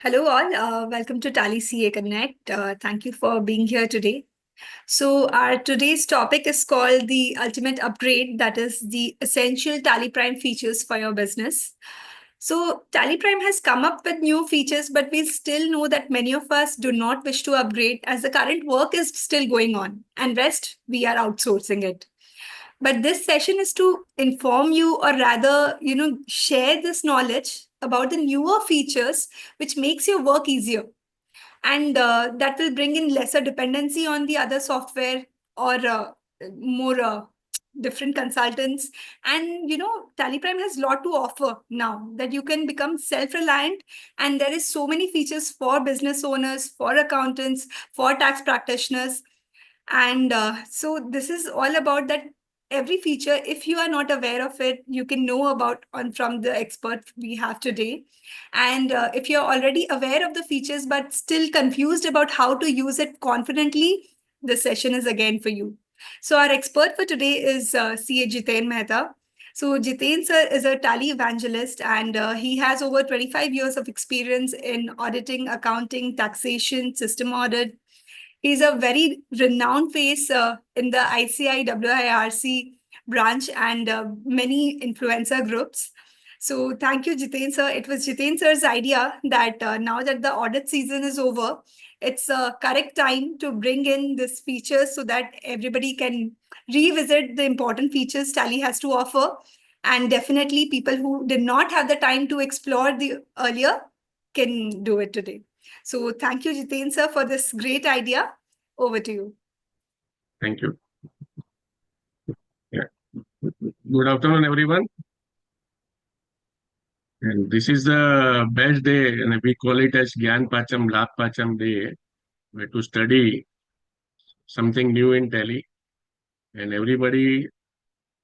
Hello, all. Welcome to Tally CA Connect. Thank you for being here today. So, our today's topic is called the ultimate upgrade, that is, the essential TallyPrime features for your business. So, TallyPrime has come up with new features, but we still know that many of us do not wish to upgrade as the current work is still going on, and rest we are outsourcing it. But this session is to inform you, or rather, share this knowledge about the newer features which makes your work easier, and that will bring in lesser dependency on the other software or more different consultants. And TallyPrime has a lot to offer now that you can become self-reliant, and there is so many features for business owners, for accountants, for tax practitioners. And so this is all about that. Every feature, if you are not aware of it, you can know about on from the expert we have today. And if you're already aware of the features but still confused about how to use it confidently, this session is again for you. So our expert for today is CA Jiten Mehta. So Jiten sir is a Tally evangelist, and he has over 25 years of experience in auditing, accounting, taxation, system audit. He's a very renowned face in the ICI branch and many influencer groups. So thank you, Jiten sir. It was Jiten sir's idea that now that the audit season is over, it's a correct time to bring in this feature so that everybody can revisit the important features Tally has to offer. And definitely people who did not have the time to explore the earlier can do it today. So thank you, Jiten sir, for this great idea. Over to you. Thank you. Yeah. Good afternoon, everyone. And this is the best day, and we call it as Gyan Pacham, Labh Pacham day, where to study something new in Tally. And everybody,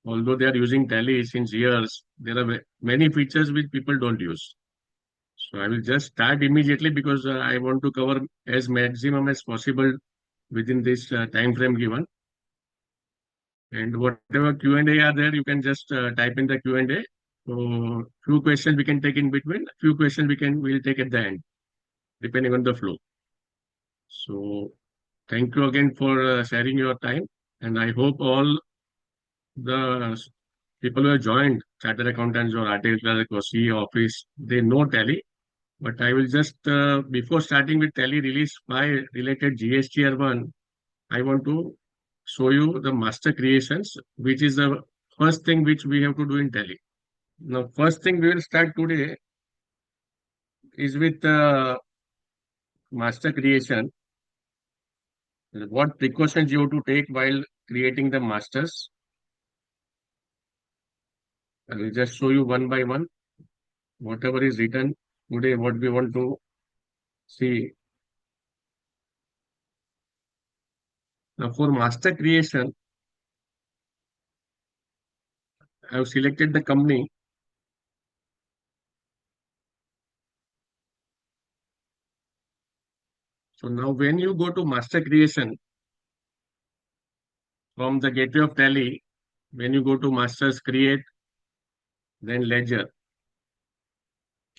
although they are using Tally since years, there are many features which people don't use. So I will just start immediately because I want to cover as maximum as possible within this time frame given. And whatever Q&A are there, you can just type in the Q&A. So few questions we can take in between, few questions we'll take at the end, depending on the flow. So thank you again for sharing your time, and I hope all the people who have joined, chartered accountants or RTA clerk or CA office, they know Tally. But I will just before starting with Tally release 5 related GSTR1, I want to show you the master creations, which is the first thing which we have to do in Tally. Now, first thing we will start today is with master creation. What precautions you have to take while creating the masters. I will just show you one by one whatever is written today, what we want to see. Now, for master creation, I have selected the company. So now when you go to master creation from the gateway of Tally, when you go to masters create, then ledger.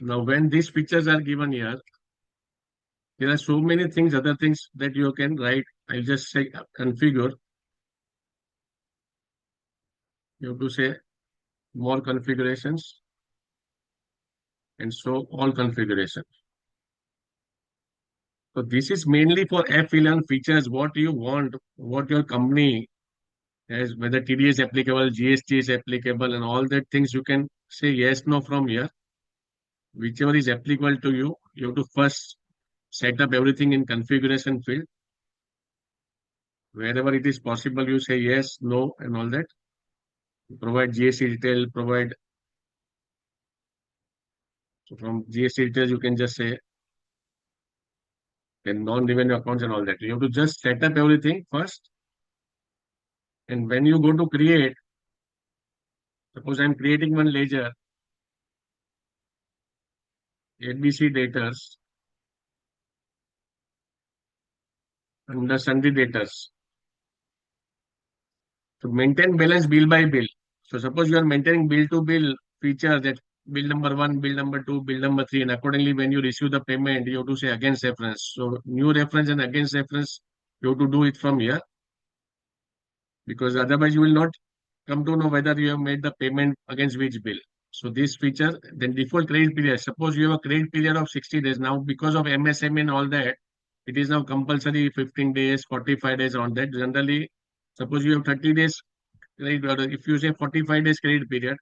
Now when these features are given here, there are so many things, other things that you can write. I'll just say configure. You have to say more configurations and show all configurations. So this is mainly for F11 features, what you want, what your company has, whether TD is applicable, GST is applicable, and all that things you can say yes, no from here. Whichever is applicable to you, you have to first set up everything in configuration field. Wherever it is possible, you say yes, no, and all that. Provide GST detail, provide. So from GST details, you can just say then non-revenue accounts and all that. You have to just set up everything first. And when you go to create, suppose I'm creating one ledger, ABC debtors, under sundry debtors. So maintain balance bill by bill. So suppose you are maintaining bill to bill feature that bill number one, bill number two, bill number three, and accordingly, when you receive the payment, you have to say against reference. So new reference and against reference, you have to do it from here because otherwise you will not come to know whether you have made the payment against which bill. So this feature, then default credit period. Suppose you have a credit period of 60 days. Now, because of MSM and all that, it is now compulsory 15 days, 45 days on that. Generally, suppose you have 30 days credit, or if you say 45 days credit period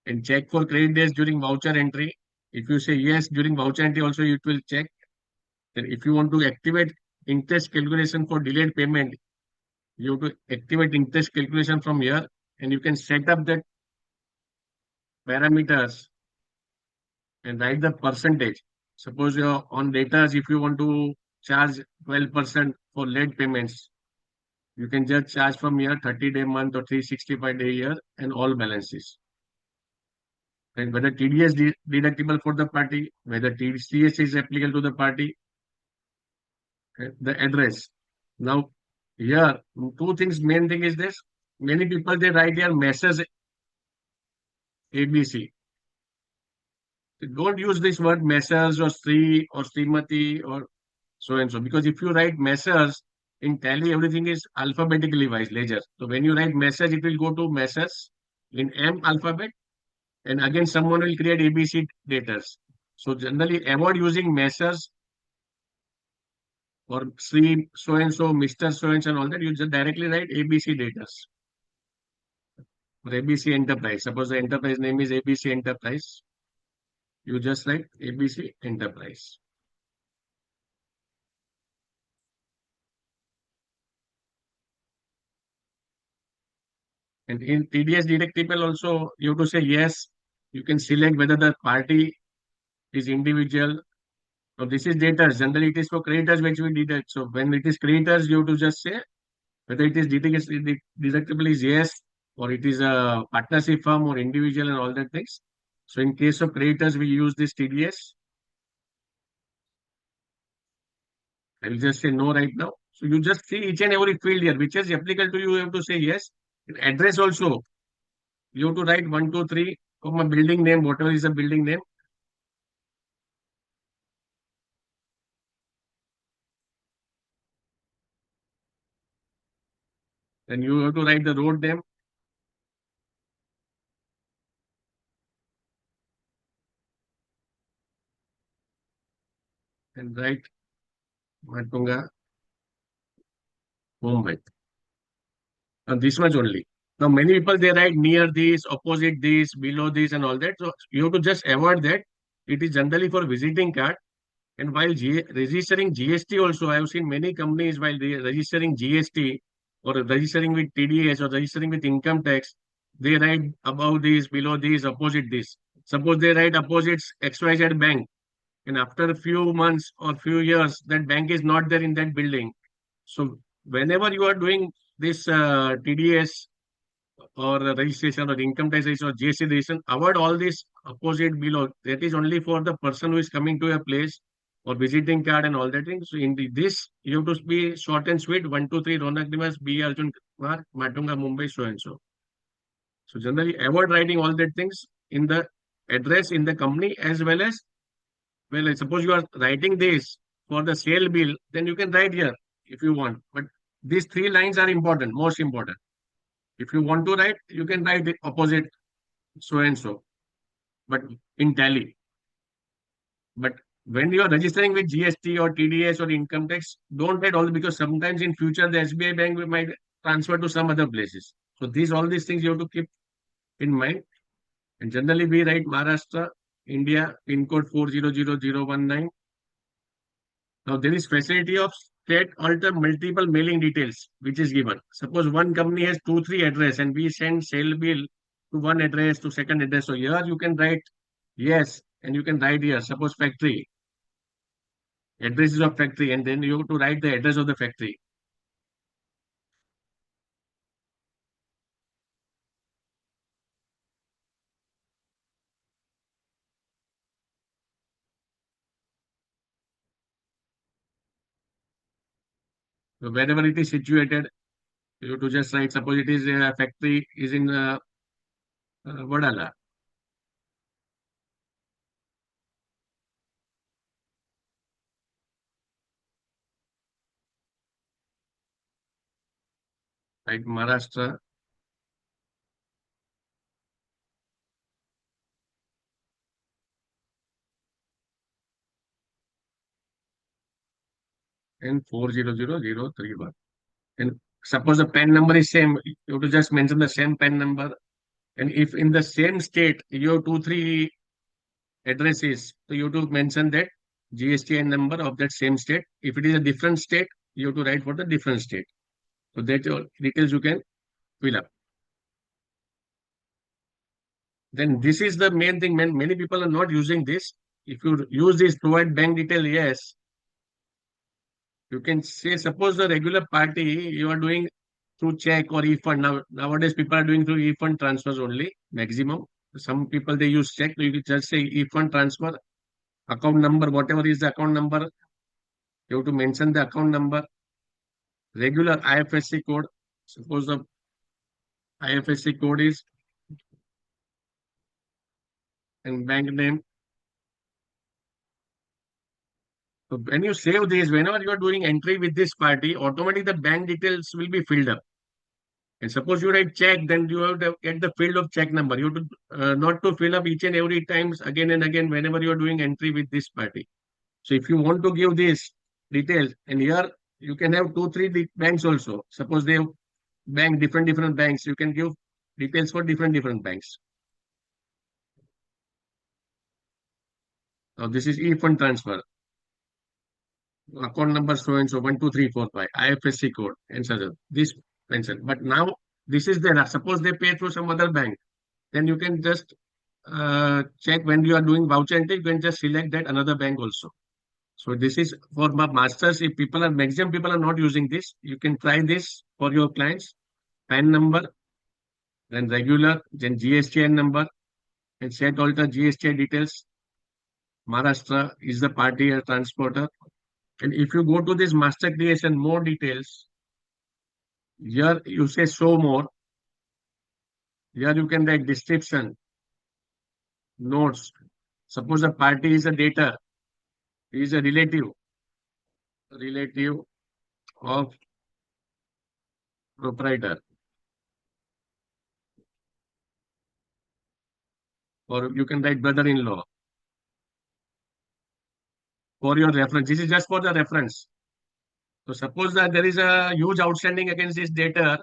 and check for credit days during voucher entry, if you say yes during voucher entry also it will check. Then if you want to activate interest calculation for delayed payment, you have to activate interest calculation from here and you can set up the parameters and write the percentage. Suppose you're on data, if you want to charge 12% for late payments, you can just charge from here 30-day month or 365-day year and all balances. And whether TDS deductible for the party, whether TCS is applicable to the party, the address. Now, here, two things, main thing is this. Many people, they write their message ABC. Don't use this word messers or Sri or Srimati or so and so. Because if you write messers in Tally, everything is alphabetically wise, ledger. So when you write message, it will go to messers in M alphabet, and again someone will create ABC datas. So generally avoid using messers or Sri so and so, Mr. So and so and all that. You just directly write ABC datas or ABC Enterprise. Suppose the enterprise name is ABC Enterprise. You just write ABC Enterprise. And in TDS deductible also, you have to say yes. You can select whether the party is individual. So this is debtors. Generally, it is for creditors which we deduct. So when it is creditors, you have to just say whether it is deductible is yes, or it is a partnership firm or individual and all that things. So in case of creditors, we use this TDS. I will just say no right now. So you just see each and every field here, which is applicable to you, you have to say yes. In address also, you have to write 1, 2, 3, comma building name, whatever is the building name. Then you have to write the road name and write Matunga, Mumbai. And this much only. Now, many people they write near this, opposite this, below this, and all that. So you have to just avoid that. It is generally for visiting card. And while registering GST also, I have seen many companies while registering GST or registering with TDS or registering with income tax, they write above this, below this, opposite this. Suppose they write opposites XYZ bank, and after a few months or few years, that bank is not there in that building. So whenever you are doing this TDS or registration or income tax registration or GST registration, avoid all this opposite below. That is only for the person who is coming to a place or visiting card and all that thing. So in this, you have to be short and sweet. 1, 2, 3, Ronak Niwas, B. Arjun Kumar, Matunga, Mumbai, so and so. So generally, avoid writing all that things in the address in the company as well as, well, I suppose you are writing this for the sale bill, then you can write here if you want. But these three lines are important, most important. If you want to write, you can write the opposite so and so, but in Tally. But when you are registering with GST or TDS or income tax, don't write all because sometimes in future the SBI bank might transfer to some other places. So all these things you have to keep in mind. And generally we write Maharashtra, India, pin code 400019. Now there is facility of state alter multiple mailing details, which is given. Suppose one company has 2, 3 address and we send sale bill to one address to second address. So here you can write yes, and you can write here, suppose factory, address is of factory, and then you have to write the address of the factory. So wherever it is situated, you have to just write, suppose it is a factory is in Vadala. like Maharashtra and 400031. And suppose the PAN number is same, you have to just mention the same PAN number. And if in the same state you have two, three addresses, so you have to mention that GSTIN number of that same state. If it is a different state, you have to write for the different state. So that all details you can fill up. Then this is the main thing. Many people are not using this. If you use this provide bank detail, yes, you can say suppose the regular party you are doing through check or e-fund. Nowadays people are doing through e-fund transfers only maximum. Some people they use check. So you can just say e-fund transfer account number, whatever is the account number. You have to mention the account number, regular IFSC code. Suppose the IFSC code is and bank name. So when you save this, whenever you are doing entry with this party, automatically the bank details will be filled up. And suppose you write check, then you have to get the field of check number. You have to not to fill up each and every times again and again whenever you are doing entry with this party. So if you want to give this details, and here you can have two, three banks also. Suppose they have different banks. You can give details for different banks. Now this is e-fund transfer. Account number so and so 12345 IFSC code and such. This mentioned. But now this is there. Suppose they pay through some other bank, then you can just check when you are doing voucher entry. You can just select that another bank also. So this is for masters. If people are maximum people are not using this, you can try this for your clients. PAN number, then regular, then GSTIN number, and set all the GSTI details. Maharashtra is the party or transporter. And if you go to this master creation, more details, here you say show more. Here you can write description, notes. Suppose a party is a data, is a relative of proprietor, or you can write brother-in-law for your reference. This is just for the reference. So suppose that there is a huge outstanding against this debtor,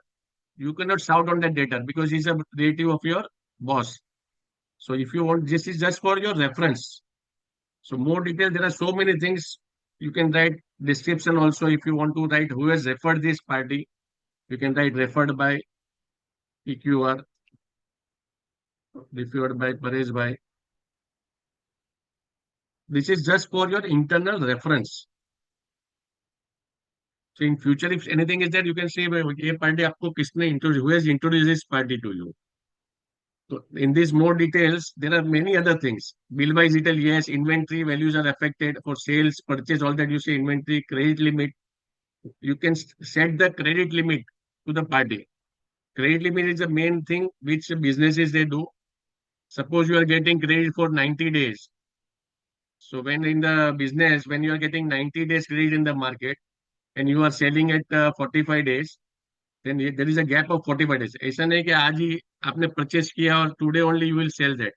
you cannot shout on that debtor because he's a relative of your boss. So if you want, this is just for your reference. So more detail, there are so many things you can write description also. If you want to write who has referred this party, you can write referred by PQR, referred by Paresh by. This is just for your internal reference. So in future, if anything is there, you can say, ये party आपको किसने introduce, who has introduced this party to you? So in these more details, there are many other things. Bill by detail, yes, inventory values are affected for sales, purchase, all that you say inventory, credit limit. You can set the credit limit to the party. Credit limit is the main thing which businesses they do. Suppose you are getting credit for 90 days. So when in the business, when you are getting 90 days credit in the market and you are selling at 45 days, then there is a gap of 45 days. ऐसा नहीं कि आज ही आपने purchase किया और today only you will sell that.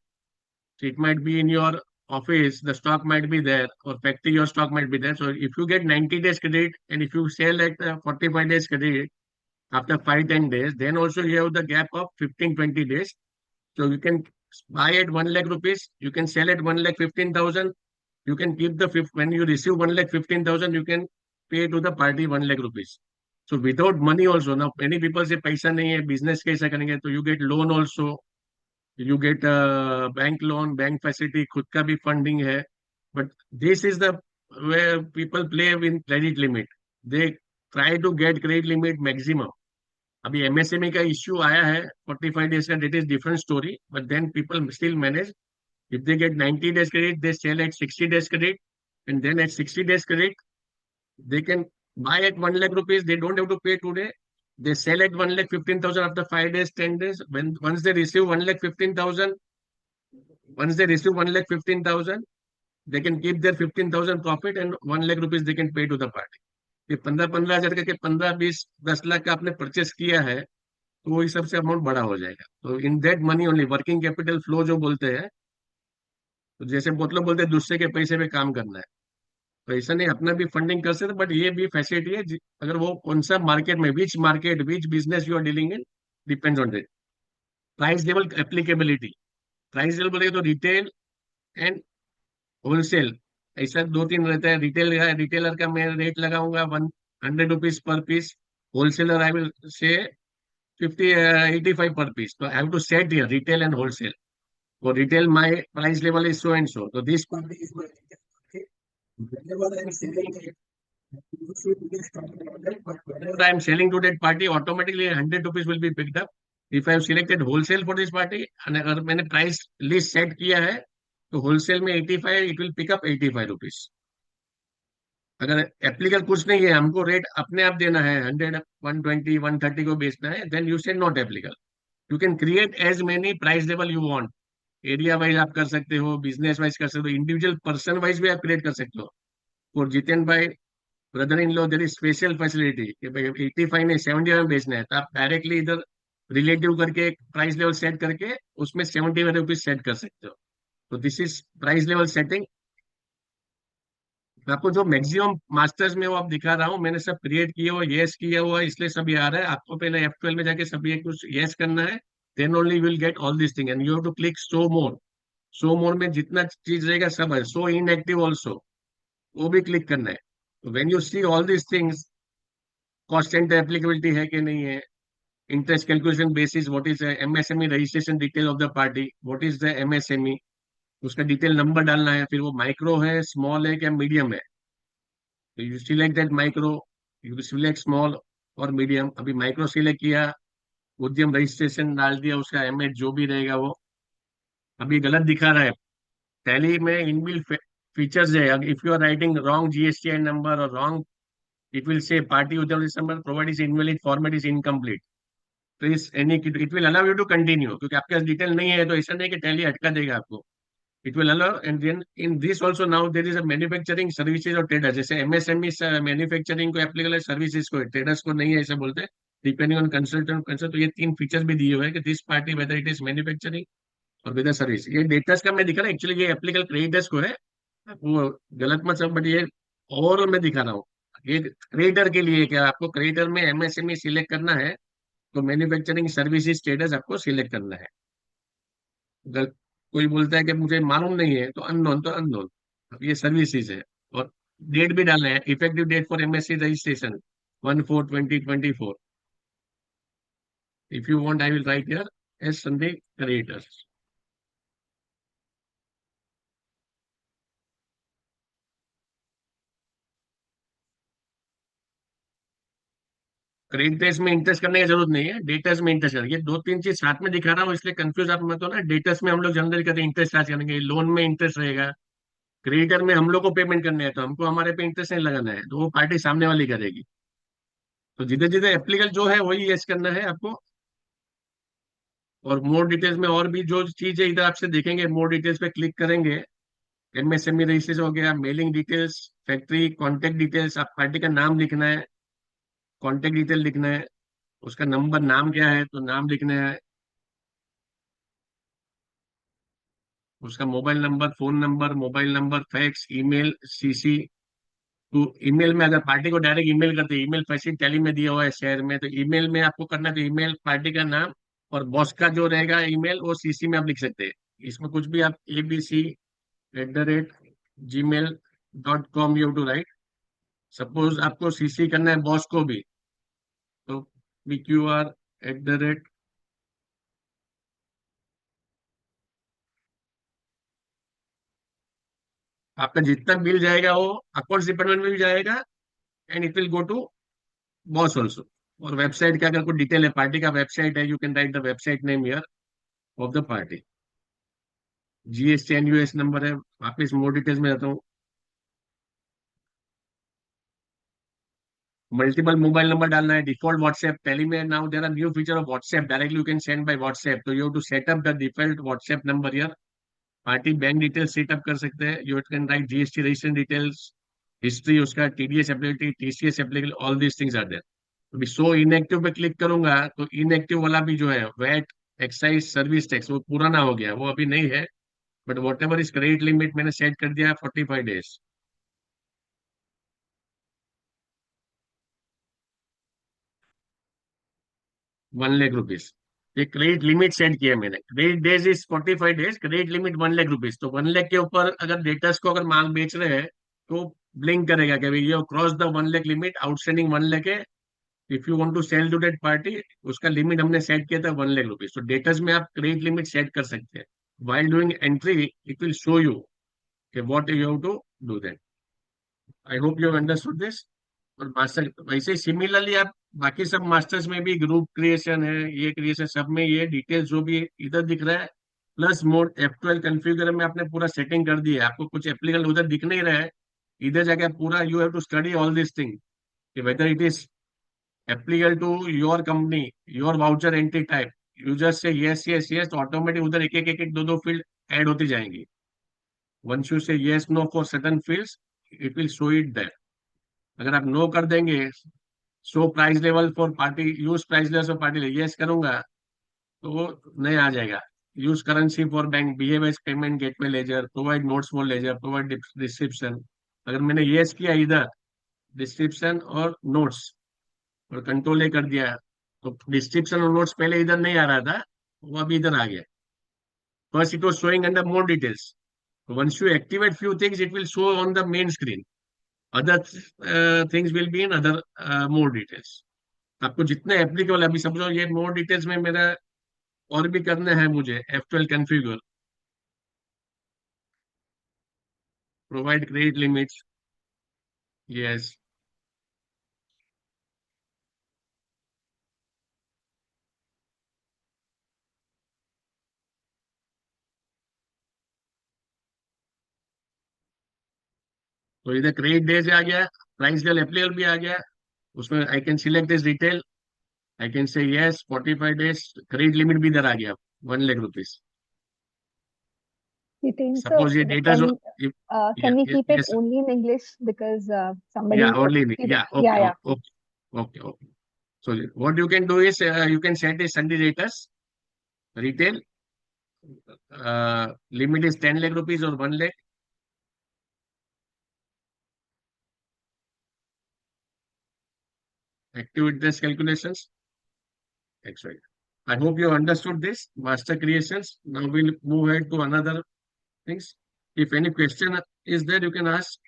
So it might be in your office, the stock might be there, or factory, your stock might be there. So if you get 90 days credit and if you sell at 45 days credit after 5-10 days, then also you have the gap of 15-20 days. So you can buy at 1 lakh rupees, you can sell at 1,15,000. You can keep when you receive 1,15,000, you can pay to the party 1 lakh rupees. So without money also, now many people say paisa nahi hai, business कैसा करेंगे, so you get loan also, you get a bank loan, bank facility, खुद का भी funding है. But this is the where people play with credit limit. They try to get credit limit maximum. अभी MSME का issue आया है 45 days का, that is different story. But then people still manage. If they get 90 days credit, they sell at 60 days credit, and then at 60 days credit, they can buy at 1 lakh rupees. They don't have to pay today. They sell at 1,15,000 after 5 days, 10 days. When once they receive 1,15,000, once they receive 1,15,000, they can keep their 15,000 profit and 1 lakh rupees they can pay to the party. कि 15-15 हजार के 15-20-10 लाख का आपने purchase किया है, तो वो हिसाब से अमाउंट बड़ा हो जाएगा। तो in that money only working capital flow जो बोलते हैं, तो जैसे बहुत लोग बोलते हैं दूसरे के पैसे पे काम करना है, तो ऐसा नहीं, अपना भी फंडिंग कर सकते, बट ये भी फैसिलिटी है अगर वो कौन सा मार्केट में, which market which business you are dealing in, depends on that. Price level applicability, price level बोलेगा तो रिटेल एंड होलसेल, ऐसा दो तीन रहता है। रिटेलर का मैं रेट लगाऊंगा 100 rupees per piece, wholesaler I will से 85 पर पीस। तो I have to set here retail and wholesale. For retail, my price level is so and so. So this party is my retail. Whenever I am selling it, but whenever I am selling to that party, automatically 100 rupees will be picked up. If I have selected wholesale for this party, and अगर मैंने price list set किया है, तो wholesale में 85, it will pick up 85 rupees. अगर applicable कुछ नहीं है, हमको रेट अपने आप देना है, 100, 120, 130 को बेचना है, then you say not applicable. You can create as many price level you want. Area wise आप कर सकते हो, बिजनेस वाइज कर सकते हो, इंडिविजुअल पर्सन वाइज भी आप क्रिएट कर सकते हो। और जितेन भाई, brother in law, there is special facility कि भाई 85 नहीं 70 में बेचना है, तो आप डायरेक्टली इधर रिलेटिव करके एक प्राइस लेवल सेट करके उसमें 70 रुपीज सेट कर सकते हो। तो this is price level setting. आपको जो मैक्सिमम मास्टर्स में वो आप दिखा रहा हूँ, मैंने सब क्रिएट किया हुआ, येस किया हुआ है, इसलिए सब ये आ रहा है। आपको पहले F12 में जाके सब ये कुछ येस करना है, then only will get all this thing, and you have to click show more. Show mode में जितना चीज रहेगा सब है, शो इनएक्टिव ऑल्सो, वो भी क्लिक करना है। When you see all this things, cost centre applicability है कि नहीं है, interest calculation basis, what is MSME registration detail of the party, what is the MSME, उसका डिटेल नंबर डालना है, फिर वो माइक्रो है, स्मॉल है, क्या मीडियम है। तो you select that micro, you select small और मीडियम। अभी माइक्रो सिलेक्ट किया, उद्यम रजिस्ट्रेशन डाल दिया, उसका एमएच जो भी रहेगा वो। अभी गलत दिखा रहा है, टैली में इनबिल्ट फीचर्स है, if you are writing wrong GSTI number और wrong, it will say party Udyam number provide is invalid, format is incomplete. तो इस any it will allow you to continue, क्योंकि आपके पास डिटेल नहीं है, तो ऐसा नहीं कि टैली अटका देगा आपको। It will allow, and then in this also now there is a manufacturing services और ट्रेडर्स, जैसे एमएसएमई मैन्युफैक्चरिंग को एप्लीकेबल है, सर्विसेज को, ट्रेडर्स को नहीं है, ऐसे बोलते हैं, डिपेंडिंग ऑन कंसल्टेंट कंसल्ट। तो ये तीन फीचर्स भी दिए हुए हैं कि this party weather it is manufacturing और विद सर्विस। ये डेटर्स का मैं दिखा रहा हूँ, एक्चुअली ये एप्लीकेबल क्रेडिटर्स को है, वो गलत मत समझ, बट ये ओवरऑल मैं दिखा रहा हूँ। ये क्रेडिटर के लिए क्या, आपको क्रेडिटर में एमएसएमई सिलेक्ट करना है, तो मैन्युफैक्चरिंग सर्विसेज स्टेटस आपको सिलेक्ट करना है। अगर कोई बोलता है कि मुझे मालूम नहीं है, तो अननोन, तो अननोन। अब ये सर्विसेज है। और डेट भी डालना है, effective date for MSC registration 1/4/2024। If you want I will write here as sundry creditors. Creditors में इंटरेस्ट करने की जरूरत नहीं है, डेटर्स में इंटरेस्ट करेंगे। ये दो तीन चीज साथ में दिखा रहा हूँ, इसलिए कंफ्यूज आप मत हो ना। डेटर्स में हम लोग जनरली कहते हैं इंटरेस्ट चार्ज करेंगे, लोन में इंटरेस्ट रहेगा। क्रेडिटर में हम लोग को पेमेंट करने हैं, तो हमको हमारे पे इंटरेस्ट नहीं लगाना है, तो वो पार्टी सामने वाली करेगी। तो जिधर जिधर एप्लीकेबल जो है वही यस करना है आपको। और मोर डिटेल्स में और भी जो चीज है, इधर आपसे देखेंगे, मोर डिटेल्स पे क्लिक करेंगे। एमएसएमई रजिस्ट्रेशन हो गया, mailing details, factory contact details, आप पार्टी का नाम लिखना है, कॉन्टेक्ट डिटेल लिखना है, उसका नंबर, नाम क्या है तो नाम लिखना है, उसका mobile number, fax, email, CC. तो ईमेल में अगर पार्टी को डायरेक्ट ईमेल करते हैं, ईमेल फैसिलिटी टैली में दिया हुआ है शहर में, तो ईमेल में आपको करना है, तो ईमेल पार्टी का नाम और बॉस का जो रहेगा ईमेल, वो सीसी में आप लिख सकते हैं। इसमें कुछ भी आप abc@gmail.com you to write. Suppose आपको सीसी करना है बॉस को भी, तो pqr@, आपका जितना बिल जाएगा वो अकाउंट्स डिपार्टमेंट में भी जाएगा, and it will go to boss also. और वेबसाइट का अगर कोई डिटेल है, पार्टी का वेबसाइट है, you can write the website name here of the party. GSTIN US number है। वापिस मोर डिटेल्स में जाता हूँ। मल्टीपल मोबाइल नंबर डालना है, डिफॉल्ट व्हाट्सएप, पहले में now there are new feature of WhatsApp, directly you can send by WhatsApp, तो you have to set up the default WhatsApp number here. Party bank details setup कर सकते हैं, you can write GST registration details, history उसका, TDS applicability, TCS applicable, all these things are there. अभी show inactive पे click करूंगा तो inactive वाला भी जो है, वैट, एक्साइज, सर्विस टैक्स, वो पुराना हो गया, वो अभी नहीं है। But what ever is credit limit मैंने सेट कर दिया है 45 days। 1 लाख रुपीज, ये क्रेडिट लिमिट सेट किया मैंने। Credit days is 45 days, credit limit 1 lakh rupees. तो 1 लाख के ऊपर अगर डेटर्स को अगर माल बेच रहे हैं तो ब्लिंक करेगा कि भाई ये cross the 1 lakh limit, outstanding 1 lakh है। If you want to sell to that party, उसका लिमिट हमने सेट किया था 1 लाख रुपीज। तो डेटर्स में आप क्रेडिट लिमिट सेट कर सकते हैं। While doing entry it will show you कि what you have to do that. I hope you understood this. और मास्टर वैसे ही सिमिलरली आप बाकी सब मास्टर्स में भी ग्रुप क्रिएशन है, ये क्रिएशन, सब में ये डिटेल्स जो भी इधर दिख रहा है, प्लस मोड F12 कॉन्फ़िगर में आपने पूरा सेटिंग कर दी है, आपको कुछ एप्लीकेबल उधर दिख नहीं रहा है। इधर जाके आप पूरा you have to study all this thing कि whether it is applicable to your company, your voucher entry type. You just say yes yes yes, तो ऑटोमेटिक उधर एक एक दो दो फील्ड ऐड होती जाएंगी। Once you say yes no for certain fields, it will show it that. अगर आप नो कर देंगे, show price level for party, use price level for party, yes करूंगा तो वो नहीं आ जाएगा। Use currency for bank, behave as payment gateway ledger, provide notes for ledger, provide description. अगर मैंने यस किया इधर डिस्क्रिप्शन और नोट्स, और कंट्रोल ए कर दिया, तो डिस्क्रिप्शन और नोट्स पहले इधर नहीं आ रहा था, वो अभी इधर आ गया। First it was showing under more details. Once you activate few things it will show on the main screen, other things will be in other more details. आपको जितने एप्लीकेबल, अभी समझो ये मोर डिटेल्स में मेरा और भी करना है मुझे, F12 configure, provide credit limits, yes. तो इधर क्रेडिट डेज आ गया, प्राइस लेवल एप्लीकेबल भी आ गया। उसमें I can select this detail, I can say yes 45 days, credit limit भी इधर आ गया 1 lakh rupees. Jiten, so suppose ये डेटा जो, can we keep it yes, only in English because या somebody ओनली, see the या yeah okay yeah okay okay okay. So what you can do is you can set a Sunday rates, retail, limit is 10 lakh rupees or 1 lakh. Active interest calculations. Excellent. I hope you understood this master creations. Now we'll move ahead to another things. If any question is there, you can ask.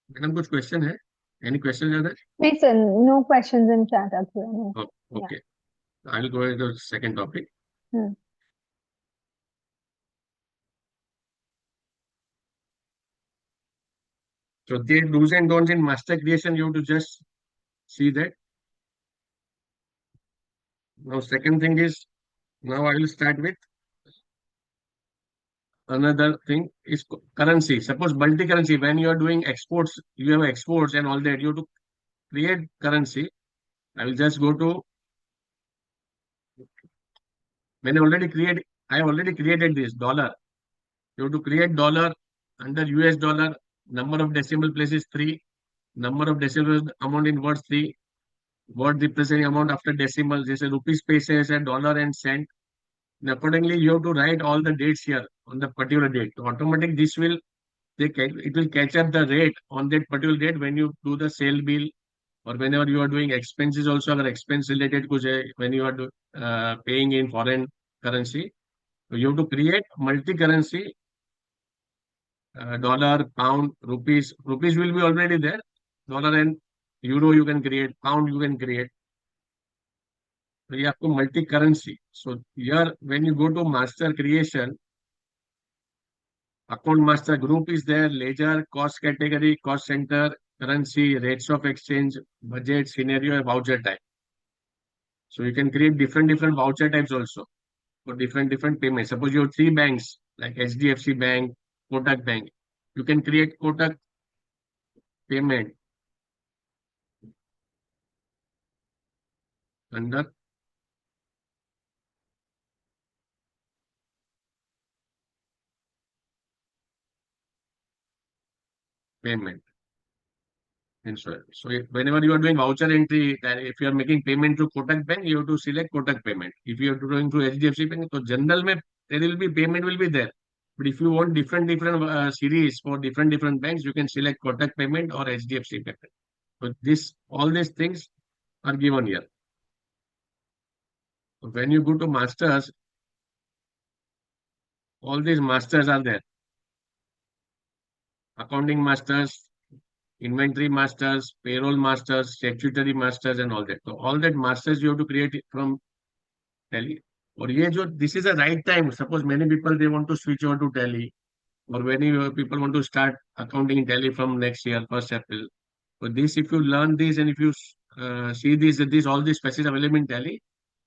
Madam कुछ question है? Any question are there? Listen, no questions in chat actually. No. Oh, Yeah. okay. I'll go into the second topic. Hmm. So the do's and don'ts in master creation, you have to just see that. Now second thing is, now I will start with another thing is currency. Suppose multi-currency, when you are doing exports, you have exports and all that, you have to create currency. I will just go to, मैंने I already created this dollar. You have to create dollar under US dollar, number of decimal places 3, number of decimal amount in words 3, word representing amount after decimal, जैसे rupees पैसे है, dollar and cent. And accordingly, you have to write all the dates here on the particular date. So automatic this will, it will catch up the rate on that particular date when you do the sale bill, or whenever you are doing expenses also, अगर expense related कुछ है, when you are paying in foreign currency. So you have to create multi-currency, dollar, pound, rupees. Rupees will be already there. Dollar and euro you can create, pound you can create. तो ये आपको multi currency. So here when you go to master creation, account master group is there, ledger, cost category, cost center, currency, rates of exchange, budget, scenario, and voucher type. So you can create different voucher types also for different payments. Suppose you have 3 banks like HDFC Bank, Kotak Bank. You can create Kotak payment under payment. So whenever you are doing voucher entry, that if you are making payment to Kotak Bank, you have to select Kotak payment. If you are doing to HDFC Bank, so general mein, there will be payment will be there. But if you want different series for different banks, you can select Kotak payment or HDFC payment. So all these things are given here. So when you go to masters, all these masters are there. Accounting masters, inventory masters, payroll masters, statutory masters, and all that. So all that masters you have to create from Tally. Or this is the right time. Suppose many people they want to switch over to Tally, or many people want to start accounting in Tally from next year, 1st April. So this, if you learn this and if you see this all these specifics available in Tally,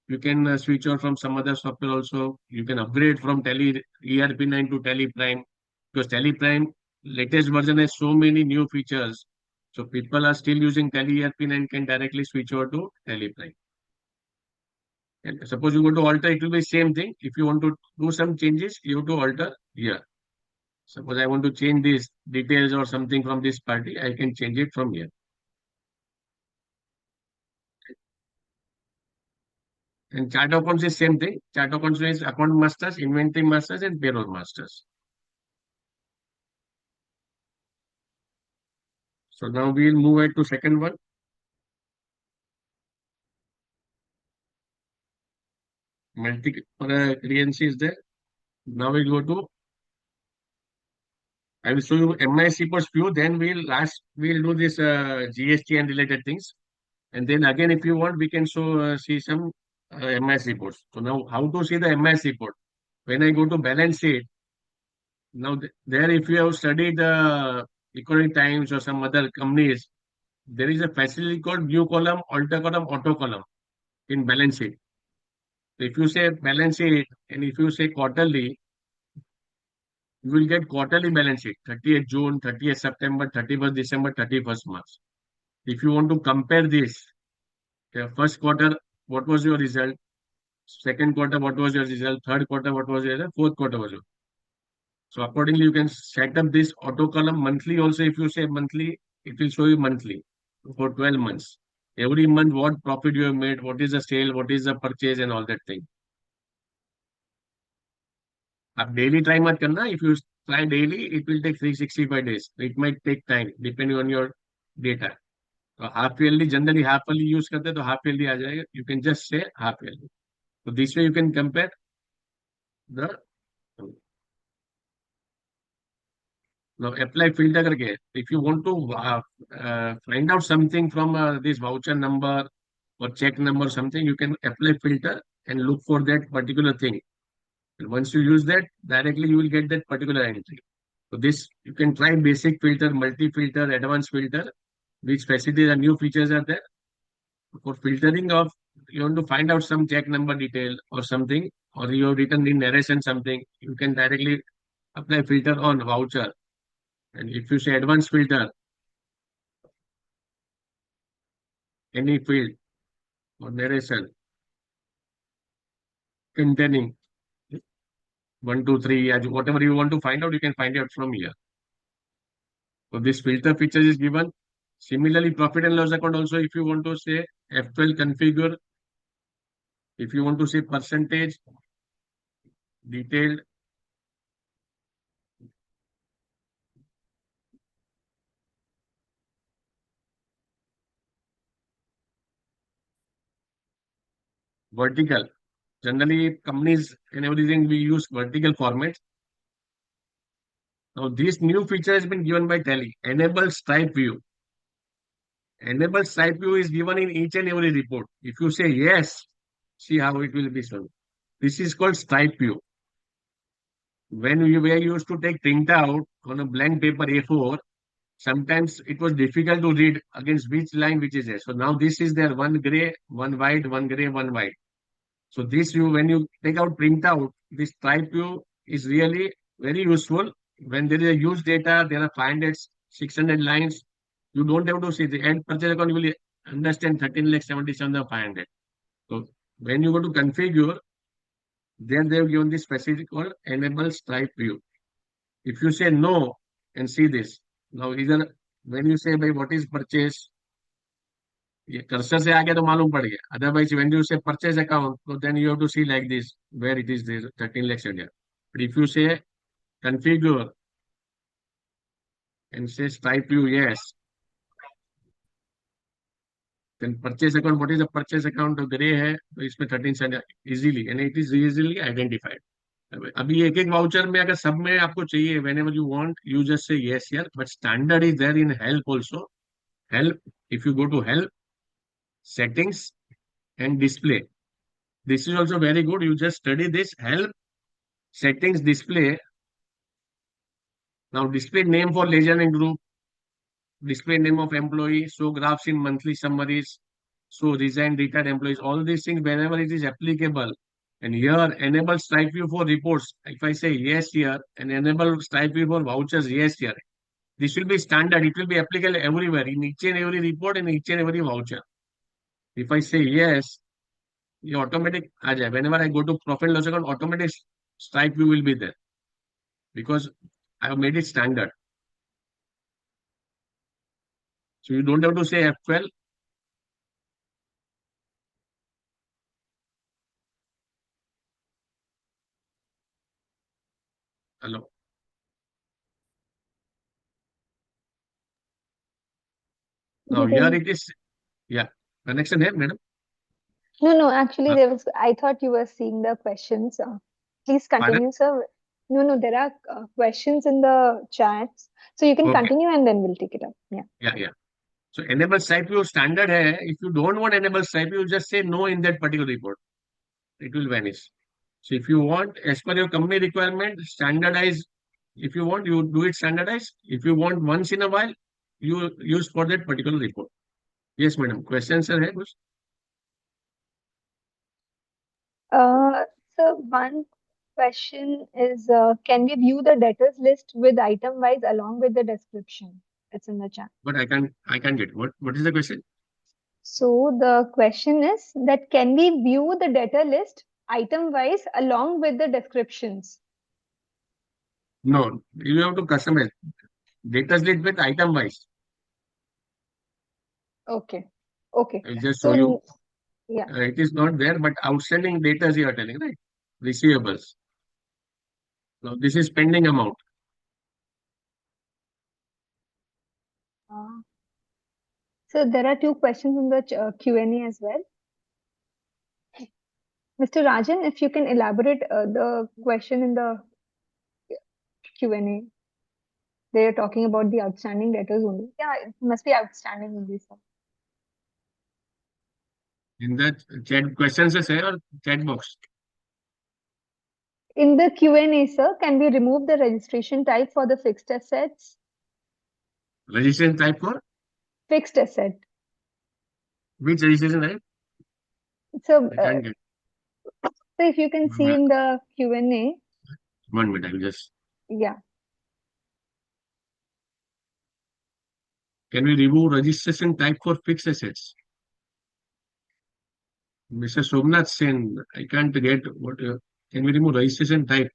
you can switch over from some other software also. You can upgrade from Tally ERP9 to TallyPrime, because TallyPrime latest version has so many new features. So people are still using Tally ERP9 can directly switch over to TallyPrime. And suppose you want to alter, it will be same thing. If you want to do some changes, you have to alter here. Suppose I want to change these details or something from this party, I can change it from here. And chart accounts is same thing. Chart accounts is account masters, inventory masters, and payroll masters. So now we will move ahead to second one. Multi-currency is there. Now we go to, I will show you MIS reports view. Then we'll do this GSTIN related things. And then again, if you want, we can see some MIS reports. So now how to see the MIS report? When I go to balance sheet, now there if you have studied the Economic Times or some other companies, there is a facility called new column, alter column, auto column in balance sheet. So if you say balance sheet and if you say quarterly, you will get quarterly balance sheet, 30th June, 30th September, 31st December, 31st March. If you want to compare this, the first quarter, what was your result? Second quarter, what was your result? Third quarter, what was your result? Fourth quarter was your. So accordingly, you can set up this auto column monthly. Also, if you say monthly, it will show you monthly for 12 months. Every month, what profit you have made, what is the sale, what is the purchase, and all that thing. आप daily try मत करना. If you try daily, it will take 365 days. It might take time depending on your data. तो half yearly generally half yearly use करते हैं तो half yearly आ जाएगा. You can just say half yearly. So this way you can compare the now apply filter करके. If you want to find out something from this voucher number or check number something, you can apply filter and look for that particular thing. And once you use that, directly you will get that particular entry. So this, you can try basic filter, multi-filter, advanced filter, which facilities and new features are there. For filtering of, you want to find out some check number detail or something, or you have written in narration something, you can directly apply filter on voucher. And if you say advanced filter, any field or narration, containing 1, 2, 3, whatever you want to find out, you can find out from here. So this filter feature is given. Similarly, profit and loss account also, if you want to say F12 configure, if you want to say percentage, detailed, vertical. Generally, companies and everything, we use vertical format. Now, this new feature has been given by Tally. Enable stripe view. Enable stripe view is given in each and every report. If you say yes, see how it will be shown. This is called stripe view. When we were used to take printout on a blank paper A4, sometimes it was difficult to read against which line which is there. So now this is there, one gray, one white, one gray, one white. So this view, when you take out printout, this stripe view is really very useful. When there is a huge data, there are 500, 600 lines. You don't have to see the end purchase account, you will understand 13,77,500. So when you go to configure, then they have given this facility called enable stripe view. If you say no and see this, Now, either when you say, by what is purchase, ये cursor से आगे तो मालूम पड़ गया. Otherwise, when you say purchase account, so then you have to see like this, where it is there, 13 lakhs India. But if you say configure and say type you yes, then purchase account, what is the purchase account? तो gray है, तो इसमें 13 easily, and it is easily identified. अभी एक एक voucher में अगर सब में आपको चाहिए, whenever you want, you just say yes here. But standard is there in help also. Help, if you go to help, settings and display. This is also very good. You just study this help, settings, display. Now display name for legend and group, display name of employee, show graphs in monthly summaries, show resigned, retired employees, all these things whenever it is applicable. And here enable Stripe view for reports. If I say yes here and enable Stripe view for vouchers, yes here. This will be standard. It will be applicable everywhere, in each and every report and each and every voucher. If I say yes, ये automatic आ जाए. Whenever I go to profit loss account, automatic Stripe view will be there because I have made it standard. So you don't have to say F12. Hello. Now here Jiten. it is. Yeah. Connection here, madam. No, actually, Uh, there was. I thought you were seeing the questions. Please pardon? continue, sir. No, there are questions in the chats, so you can Okay. continue and then we'll take it up. Yeah. Yeah. So enable Stripe view standard hai. If you don't want enable Stripe view, just say no in that particular report. It will vanish. So if you want, as per your company requirement, standardize. If you want, you do it standardized. If you want once in a while, you use for that particular report. Yes, madam. Questions are here? Uh, so one question is, can we view the debtors list with item wise along with the description? It's in the chat. But I can't get. What is the question? So the question is that can we view the debtor list item wise along with the descriptions? No, you have to customize. Data list with item wise. Okay. Okay. I'll just show you. So yeah. It is not there, but outstanding data you are telling, right? Receivables. Now this is pending amount. So there are two questions in the Q&A as well. Mr. Rajan, if you can elaborate the question in the Q&A. They are talking about the outstanding debtors only. Yeah, it must be outstanding only, sir. In the chat questions is there or chat box? In the Q&A, sir, can we remove the registration type for the fixed assets? Registration type for? Fixed asset. Which registration type? So, I can't get. so if you can see in the Q&A. 1 minute, I'll just. Yeah. Can we remove registration type for fixed assets? Mr. Somnath Sen, I can't get what. Can we remove registration type?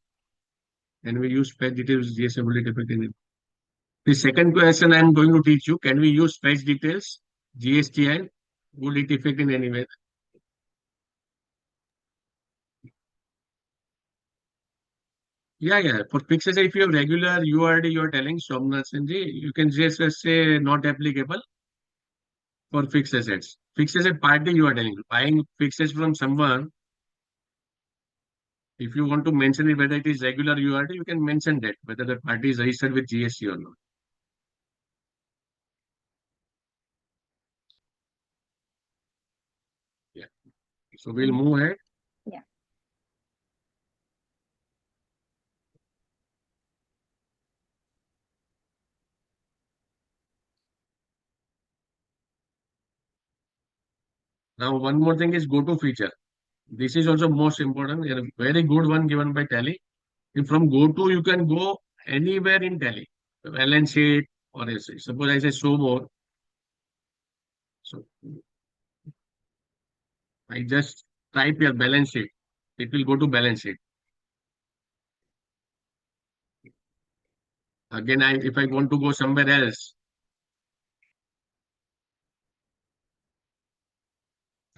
Can we use fetch details? Yes, ability effect. The second question I am going to teach you. Can we use fetch details? GSTIN? Would it affect in any way? Yeah. For fixed asset, if you have regular URD, you are telling Somnath Senji, you can just say not applicable for fixed assets. Fixed asset party, you are telling. Buying fixed assets from someone, if you want to mention it, whether it is regular URD, you can mention that, whether the party is registered with GST or not. Yeah. So we'll move ahead. Yeah. Now, one more thing is go to feature. This is also most important. A very good one given by Tally. If from go to, you can go anywhere in Tally. Balance sheet, or suppose I say show more. So I just type your balance sheet. It will go to balance sheet. Again, if I want to go somewhere else,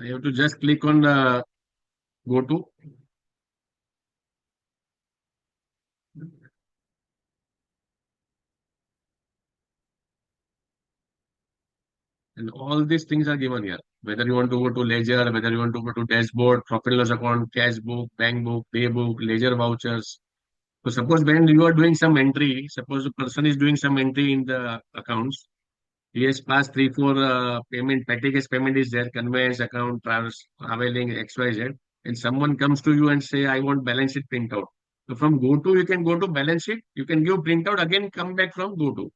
I have to just click on go to, and all these things are given here. Whether you want to go to ledger, whether you want to go to dashboard, profit and loss account, cash book, bank book, pay book, ledger vouchers. So suppose when you are doing some entry, suppose the person is doing some entry in the accounts. He has passed three, four payment, petty cash payment is there, conveyance account, traveling, XYZ. And someone comes to you and say, I want balance sheet printout. So from go to, you can go to balance sheet, you can give printout, again come back from go to.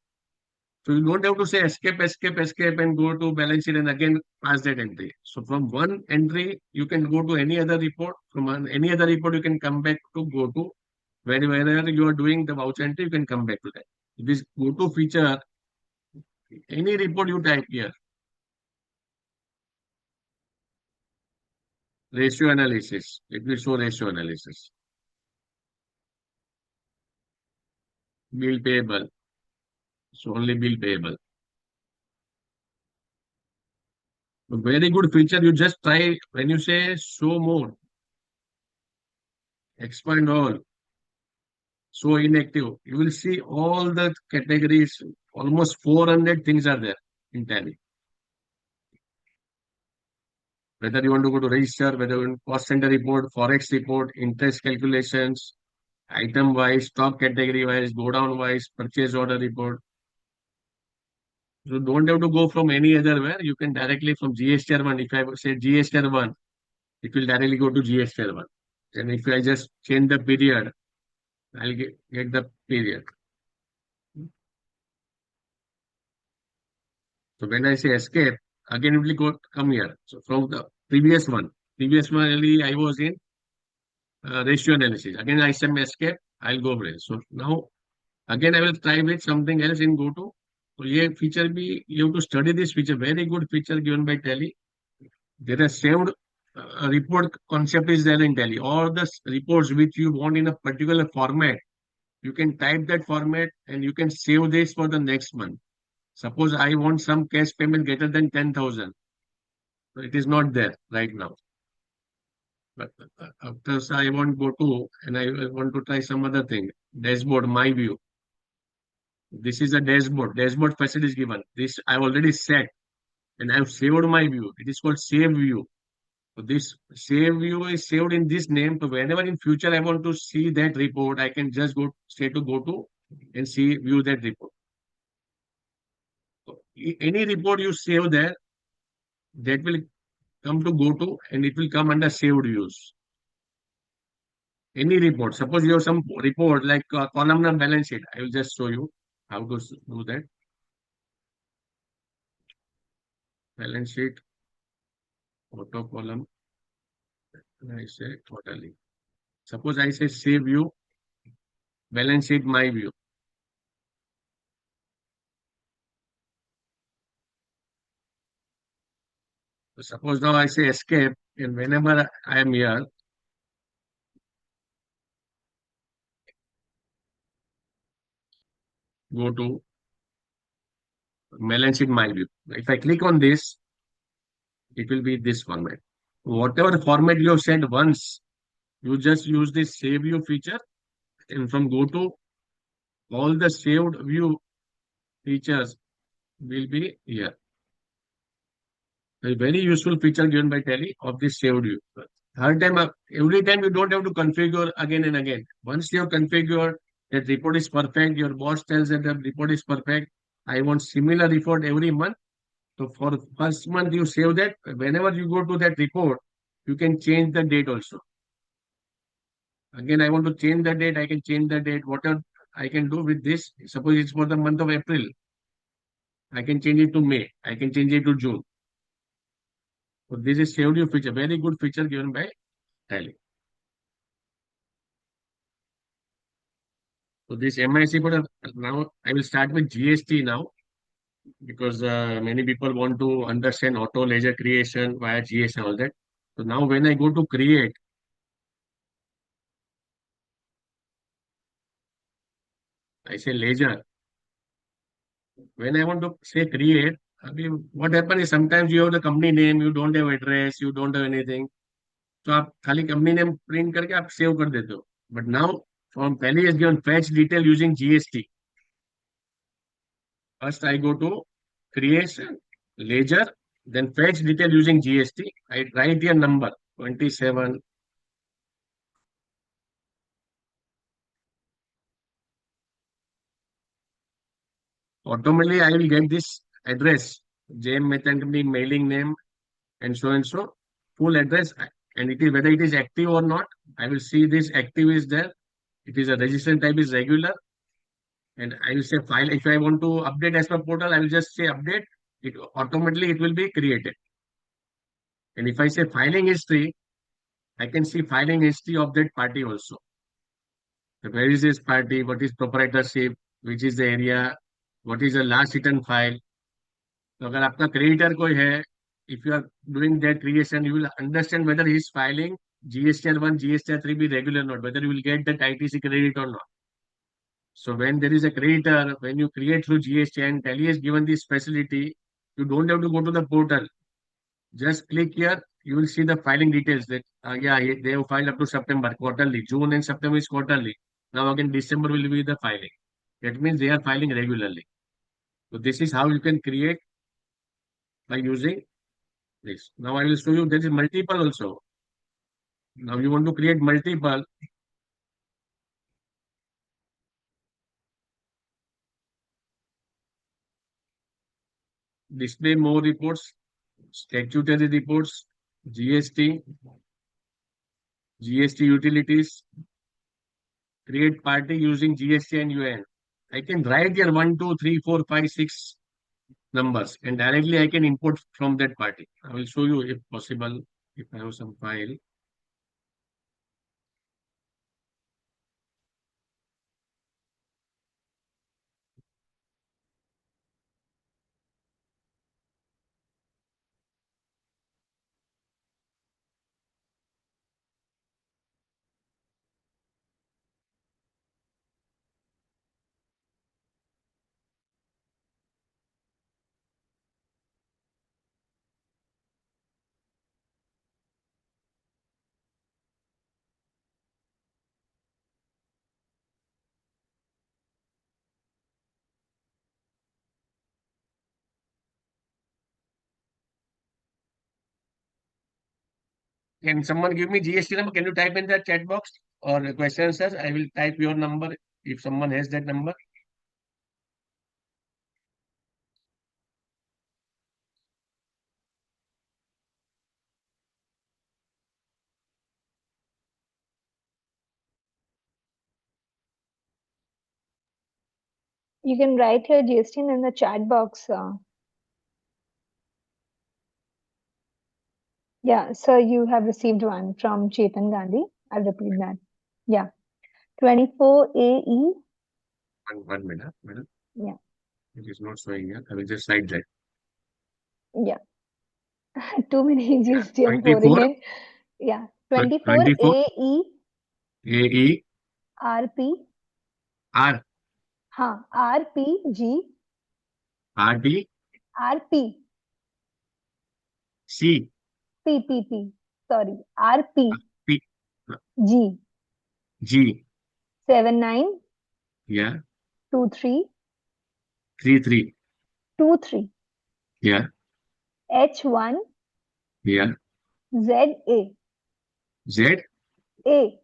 So you don't have to say escape, escape, escape and go to balance sheet and again pass that entry. So from one entry, you can go to any other report. From any other report, you can come back to go to. Wherever you are doing the voucher entry, you can come back to that. This go to feature, any report you type here, ratio analysis, it will show ratio analysis. Bill payable, so only bill payable. A very good feature. You just try when you say show more, expand all, show inactive. You will see all the categories. Almost 400 things are there in Tally. Whether you want to go to register, whether you want cost center report, forex report, interest calculations, item wise, stock category wise, go down wise, purchase order report. You don't have to go from any other where. You can directly from GSTR1. If I say GSTR1, it will directly go to GSTR1. And if I just change the period, I'll get the period. So when I say escape, again it will come here. So from the previous one only I was in ratio analysis. Again I say escape, I'll go for it. So now again I will try with something else in go to. So ये feature भी, you have to study this feature. Very good feature given by Tally. There are saved report concept is there in Tally. All the reports which you want in a particular format, you can type that format and you can save this for the next month. Suppose I want some cash payment greater than 10,000. So it is not there right now. But after I want go to and I want to try some other thing. Dashboard, my view. This is a dashboard. Dashboard facility is given. This I already set and I have saved my view. It is called save view. So this save view is saved in this name. So whenever in future I want to see that report, I can just go straight to go to and see view that report. So any report you save there, that will come to go to and it will come under saved views. Any report. Suppose you have some report like columnar balance sheet. I will just show you how to do that. Balance sheet, auto column. And I say totally. Suppose I say save view, balance sheet, my view. So suppose now I say escape, and whenever I am here, go to balance sheet, my view. If I click on this, it will be this format. Whatever format you have sent once, you just use this save view feature, and from go to all the saved view features will be here. A very useful feature given by Tally of this saved view. Every time you don't have to configure again and again. Once you have configured that report is perfect, your boss tells that the report is perfect. I want similar report every month. So for first month you save that. Whenever you go to that report, you can change the date also. Again, I want to change the date. I can change the date. Whatever I can do with this, suppose it's for the month of April. I can change it to May. I can change it to June. So this is saved view feature. Very good feature given by Tally. So this MIC, but now I will start with GST now because many people want to understand auto ledger creation via GST and all that. So now when I go to create, I say ledger. when I want to say create, what happens is sometimes you have the company name, you don't have address, you don't have anything. तो आप खाली company name print करके आप save कर देते हो. But now from Tally is given fetch detail using GST. First I go to creation, ledger, then fetch detail using GST. I write here number 27. Automatically I will get this address, JM Mehta and Company mailing name and so, full address, and it is whether it is active or not. I will see this active is there. It is a registration type is regular, and I will say file. If I want to update as per portal, I will just say update. It automatically it will be created. And if I say filing history, I can see filing history of that party also. So where is this party? What is proprietorship? Which is the area? What is the last written file? तो अगर आपका creditor कोई है, if you are doing that creation, you will understand whether he is filing GSTR1, GSTR3 be regular or not, whether you will get that ITC credit or not. So when there is a creditor, when you create through GST and Tally has given this facility, you don't have to go to the portal. Just click here, you will see the filing details that, yeah, they have filed up to September quarterly, June and September is quarterly. Now again, December will be the filing. That means they are filing regularly. So this is how you can create by using this. Now I will show you there is multiple also. Now you want to create multiple. Display more reports, statutory reports, GST, GST utilities, create party using GST and UN. I can write here 1, 2, 3, 4, 5, 6 numbers and directly I can import from that party. I will show you if possible, if I have some file. Can someone give me GST number? Can you type in the chat box or question answers? I will type your number if someone has that number. You can write your GSTIN in the chat box. Yeah, sir, you have received one from Chetan Gandhi. I'll repeat that. Yeah. 24 AE. One minute, madam. Yeah. It is not showing here. I will just write that. Yeah. Too many Yeah. GST I'm pouring 24, in. Yeah. 24 24 AE AE RP. R हाँ, RPG RD RP C PPP. Sorry, RP P G G 79 yeah 23 3 23 yeah H1 yeah ZA Z A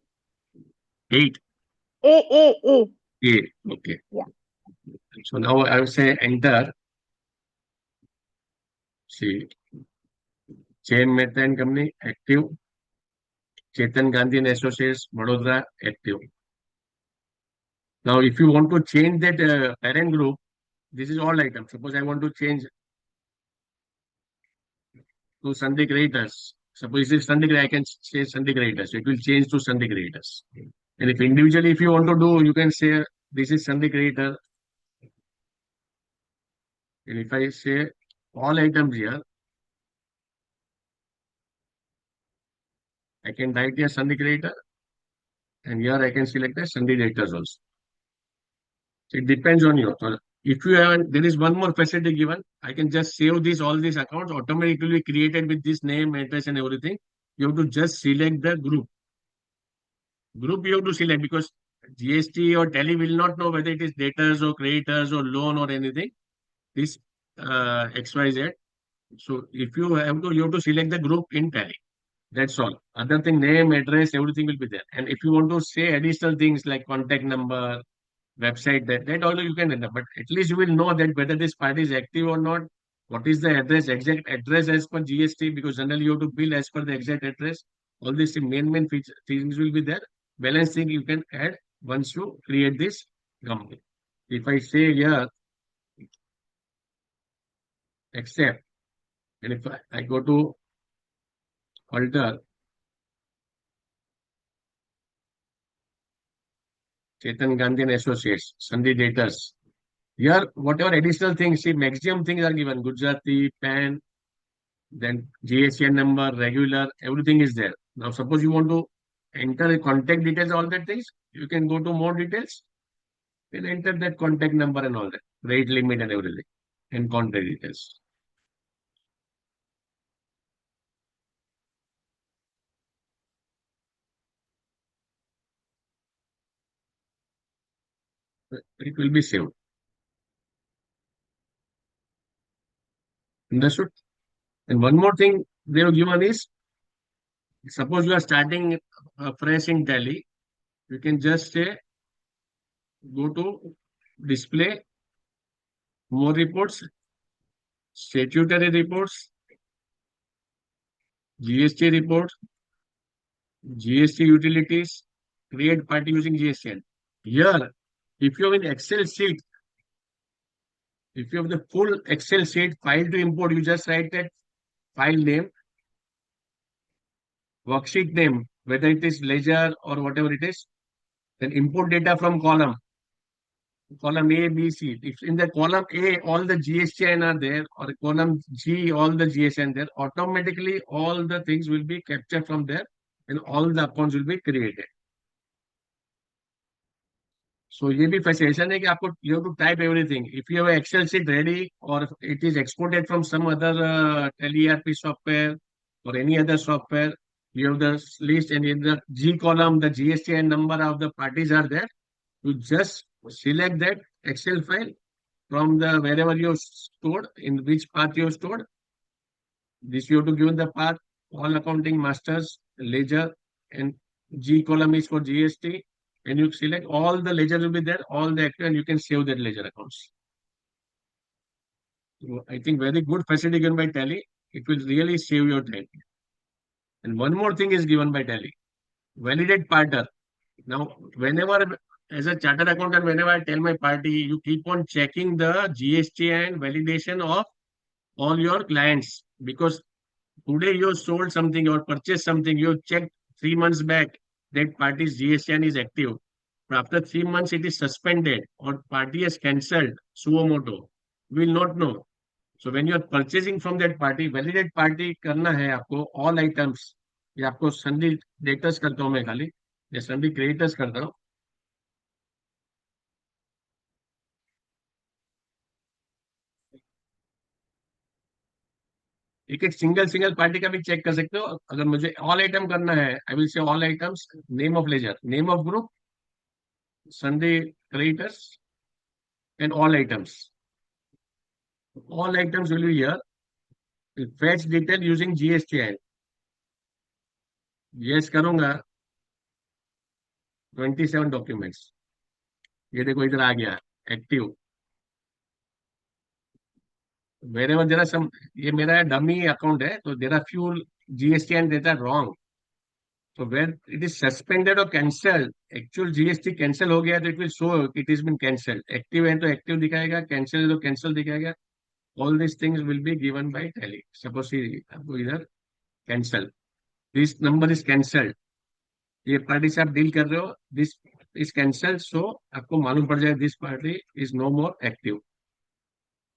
8 A. A. Okay. Yeah. So now I will say enter. See, Chain Mehta and Company active. Chetan Gandhi and Associates, Vadodara active. Now, if you want to change that parent group, this is all items. Suppose I want to change to Sunday creators. Suppose this is Sunday creator, I can say Sunday creators. It will change to Sunday creators. And if individually, if you want to do, you can say this is Sunday creator. And if I say all items here, I can write here Sunday creator. And here I can select the Sunday creators also. So it depends on you. So If you have, there is one more facility given. I can just save this, all these accounts automatically will be created with this name, address, and everything. You have to just select the group. Group you have to select because GST or Tally will not know whether it is debtors or creditors or loan or anything. This XYZ. So if you have to select the group in Tally. That's all. Other thing, name, address, everything will be there. And if you want to say additional things like contact number, website, that also you can enter. But at least you will know that whether this party is active or not. What is the address, exact address as per GST? Because generally you have to bill as per the exact address. All these main things will be there. Balance thing you can add once you create this company. If I say here, accept, and if I go to alter, Chetan Gandhi and Associates, Sunday Daters. Here, whatever additional things, see, maximum things are given. Gujarati, PAN, then GSTIN number, regular, everything is there. Now, suppose you want to enter contact details, all that things, you can go to more details, then enter that contact number and all that, rate limit and everything, and contact details. It will be saved. Understood? And one more thing they have given is, suppose you are starting fresh in Tally, you can just say, go to display, more reports, statutory reports, GST reports, GST utilities, create party using GSTN. Here, if you have an Excel sheet, if you have the full Excel sheet file to import, you just write that file name, worksheet name, whether it is ledger or whatever it is, then import data from column A, B, C. If in the column A, all the GSTN are there, or column G, all the GSTN there, automatically all the things will be captured from there and all the accounts will be created. So ये भी facilitation है कि आपको you have to type everything. If you have an Excel sheet ready or it is exported from some other Tally ERP software or any other software, you have the list and in the G column, the GSTN number of the parties are there. You just select that Excel file from the wherever you stored, in which path you stored. This you have to give the path, all accounting masters, ledger, and G column is for GST. And you select all the ledger will be there, all the active, and you can save that ledger accounts. So I think very good facility given by Tally. It will really save your time. And one more thing is given by Tally. Validate partner. Now, whenever as a chartered accountant, whenever I tell my party, you keep on checking the GST and validation of all your clients because today you sold something or purchased something, you checked 3 months back that party's GSTN is active. But after 3 months, it is suspended or party has cancelled, suo moto. We will not know. So when you are purchasing from that party, validate party करना है आपको all items. ये आपको सन्डी debtors करता हूँ मैं खाली, ये सन्डी क्रिएटर्स करता हूँ. एक एक सिंगल पार्टी का भी चेक कर सकते हो. अगर मुझे ऑल आइटम करना है, I will say all items, name of ledger, name of group, sundry creditors and all items. All items will be here. Fetch detail using GSTIN. Yes करूंगा. 27 documents. ये देखो इधर आ गया active. Wherever there are some, ये मेरा dummy account है तो there are few GSTIN that are wrong. So when it is suspended or cancelled, actual GST cancel हो गया तो it will show it has been cancelled. Active है तो active दिखाएगा, cancel है तो cancel दिखाएगा. All these things will be given by Tally. Suppose आपको इधर cancel. This number is cancelled. ये पार्टी से आप डील कर रहे हो, this is cancelled, so आपको मालूम पड़ जाए this party is no more active.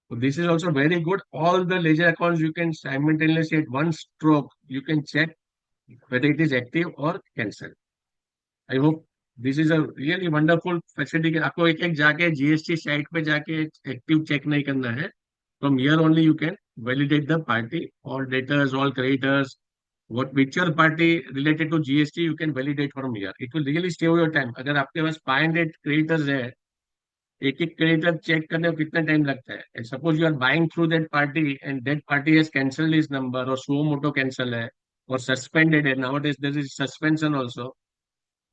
So this is also very good. All the ledger accounts you can simultaneously at one stroke you can check whether it is active or cancelled. I hope this is a really wonderful facility कि आपको एक एक जाके GST site पे जाके active check नहीं करना है. From here only you can validate the party, all debtors, all creditors, what whichever party related to GST you can validate from here. It will really save your time. अगर आपके पास 500 creditors है, एक एक creditor check करने में कितना time लगता है, and suppose you are buying through that party and that party has cancelled his number और सो मोटो कैंसल है और सस्पेंडेड है, now there is suspension also,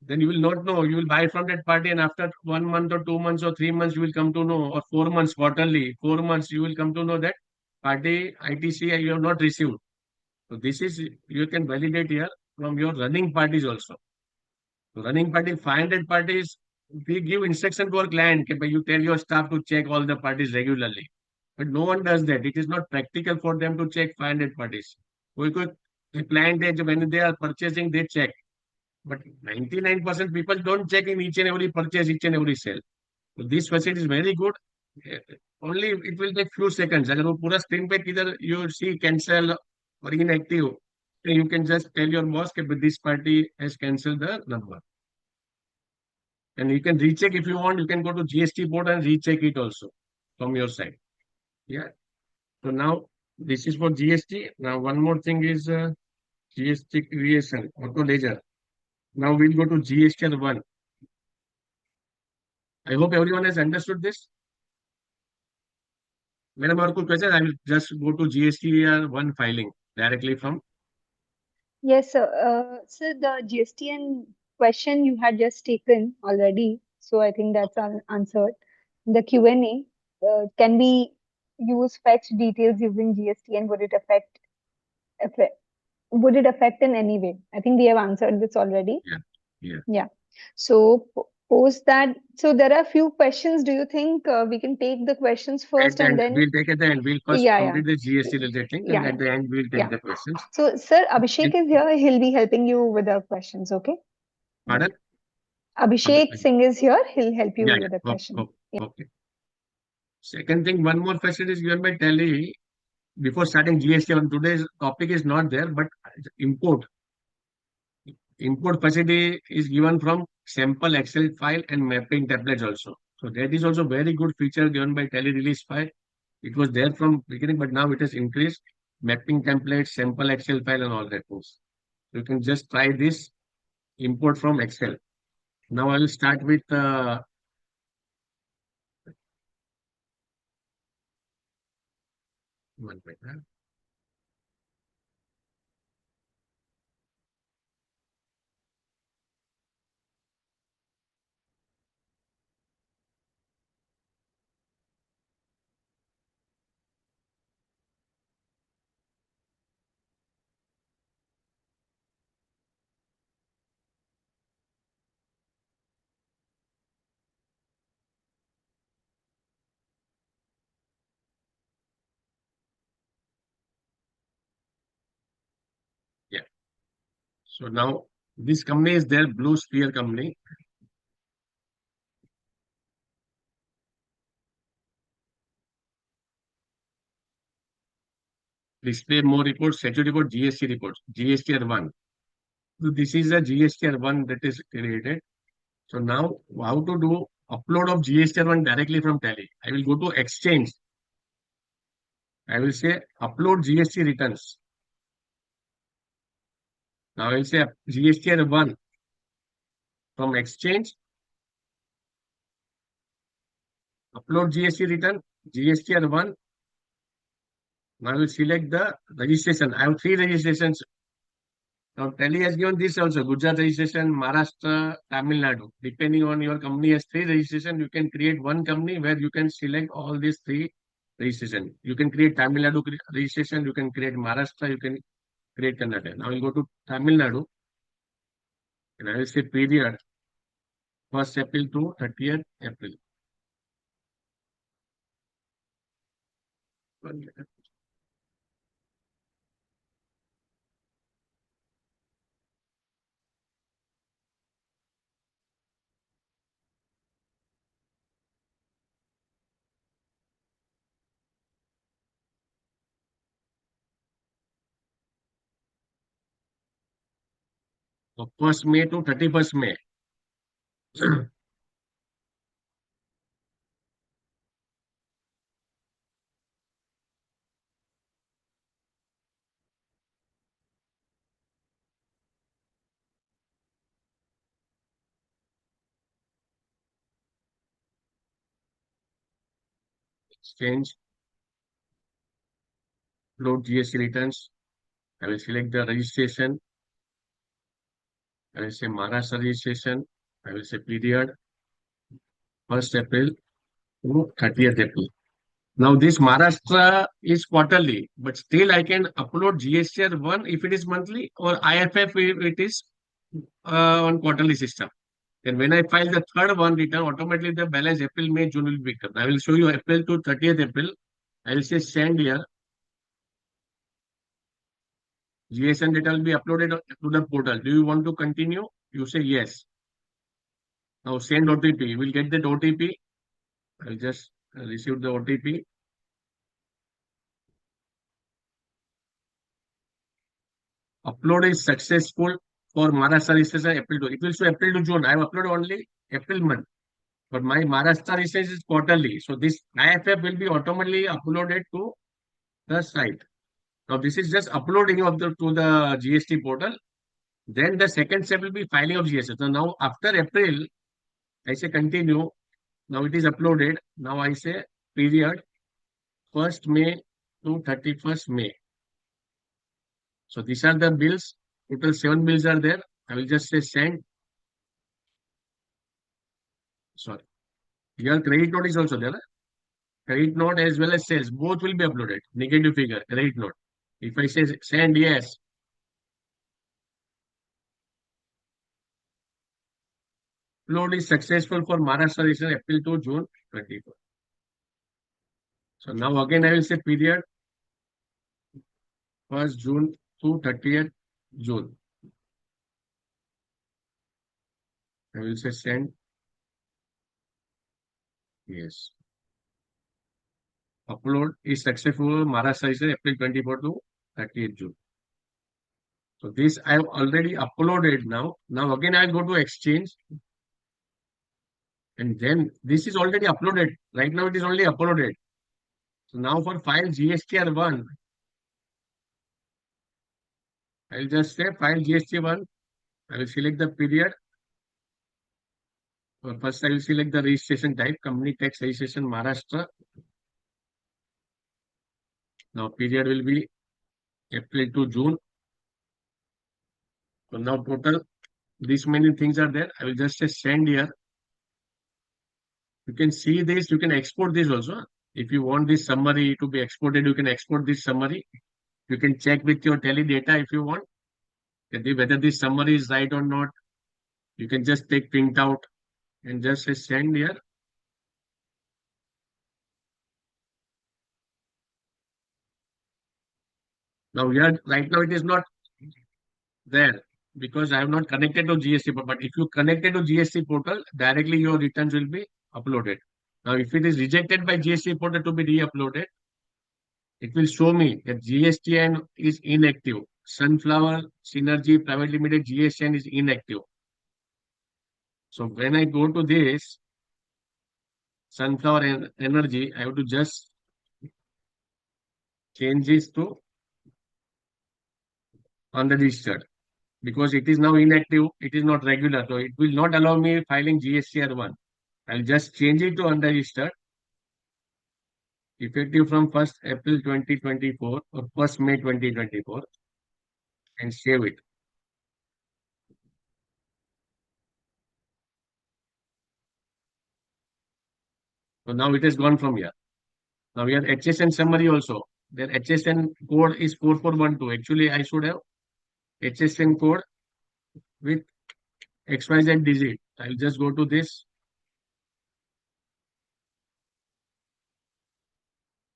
then you will not know. You will buy from that party, and after 1 month or 2 months or 3 months, you will come to know, or 4 months, quarterly, 4 months, you will come to know that party ITC you have not received. So this is you can validate here from your running parties also. So running party, 500 parties, we give instruction to our client, okay, but you tell your staff to check all the parties regularly. But no one does that. It is not practical for them to check 500 parties. The client, when they are purchasing, they check. But 99% people don't check in each and every purchase, each and every sale. So this facility is very good. Eh, Only it will take few seconds. अगर वो पूरा screen पे किधर you see cancel or inactive, then you can just tell your boss that this party has cancelled the number. And you can recheck if you want. You can go to GST board and recheck it also from your side. Yeah. So now this is for GST. Now one more thing is GST creation, auto ledger. Now we'll go to GSTR 1. I hope everyone has understood this. Madam, or could question, I will just go to GSTR 1 filing directly from. Yes, sir. So the GSTN question you had just taken already, so I think that's answered. The Q&A, can we use fetch details using GSTN? Affect would it affect in any way? I think we have answered this already. Yeah. Yeah. Yeah. So post that. So there are a few questions. Do you think we can take the questions At first the and end, then? we'll take at the end. We'll first Yeah, yeah, complete the GST related thing, and yeah, at the end, we'll take yeah. the questions. So, sir, Abhishek is here. He'll be helping you with the questions. Okay. Yeah. Pardon? Abhishek Singh is here. He'll help you Yeah, with the yeah. question. Okay. Second thing, one more facility is given by Tally before starting GST. On today's topic is not there, but import. Import facility is given from sample Excel file and mapping templates also. So that is also very good feature given by Tele Release 5. It was there from beginning, but now it has increased. Mapping templates, sample Excel file, and all that things. You can just try this import from Excel. Now I will start with one minute. Yeah. So now this company is there, Blue Sphere company. Display more reports, statutory report, GST reports, GSTR 1. So this is a GSTR 1 that is created. So now how to do upload of GSTR 1 directly from Tally. I will go to Exchange. I will say upload GST returns. Now I will say GSTR 1 from Exchange. Upload GST return, GSTR 1. Now I will select the registration. I have three registrations. Now Tally has given this also, Gujarat registration, Maharashtra, Tamil Nadu. Depending on your company has three registration, you can create one company where you can select all these three registration. You can create Tamil Nadu registration, you can create Maharashtra, you can create Karnataka. Now we'll go to Tamil Nadu and I will say period 1st April to 30th April. So 1st May to 31st May. Exchange, upload GST returns. I will select the registration. I will say Maharashtra registration. I will say period 1st April to 30th April. Now this Maharashtra is quarterly, but still I can upload GSTR 1 if it is monthly, or IFF if it is on quarterly system. Then when I file the third one return, automatically the balance April, May, June will become. I will show you April to 30th April. I will say send here. GSN data will be uploaded to the portal. Do you want to continue? You say yes. Now send OTP. You will get that OTP. I will just receive the OTP. Upload is successful for Maharashtra registration April to. It will show April to June. I have uploaded only April month. But my Maharashtra registration is quarterly. So this IFF will be automatically uploaded to the site. Now this is just uploading of the to the GST portal. Then the second step will be filing of GST. So now after April, I say continue. Now it is uploaded. Now I say period 1st May to 31st May. So these are the bills. Total 7 bills are there. I will just say send. Sorry. Here credit note is also there. Credit note as well as sales. Both will be uploaded. Negative figure, credit note. If I say send yes, upload is successful for Maharashtra registration April to June 24. So now again I will say period 1st June to 30th June. I will say send. Yes. Upload is successful Maharashtra registration April 24 to 30th June. So this I have already uploaded now. Now again I will go to exchange. And then this is already uploaded. Right now it is only uploaded. So now for file GSTR1, I will just say file GST1. I will select the period. First, I will select the registration type, company tax registration Maharashtra. Now period will be April to June. So now total, these many things are there. I will just say send here. You can see this, you can export this also. If you want this summary to be exported, you can export this summary. You can check with your tally data if you want, whether this summary is right or not. You can just take print out and just say send here. Now here, right now it is not there because I have not connected to GST portal. But if you connected to GST portal, directly your returns will be uploaded. Now, if it is rejected by GST portal to be re-uploaded, it will show me that GSTIN is inactive. Sunflower Synergy Private Limited GSTIN is inactive. So when I go to this Sunflower Energy, I have to just change this to unregistered because it is now inactive. It is not regular. So it will not allow me filing GSTR1. I'll just change it to unregistered. Effective from 1st April 2024 or 1st May 2024 and save it. So now it has gone from here. Now we have HSN summary also. Their HSN code is 4412. Actually, I should have HSN code with XYZ digit. I'll just go to this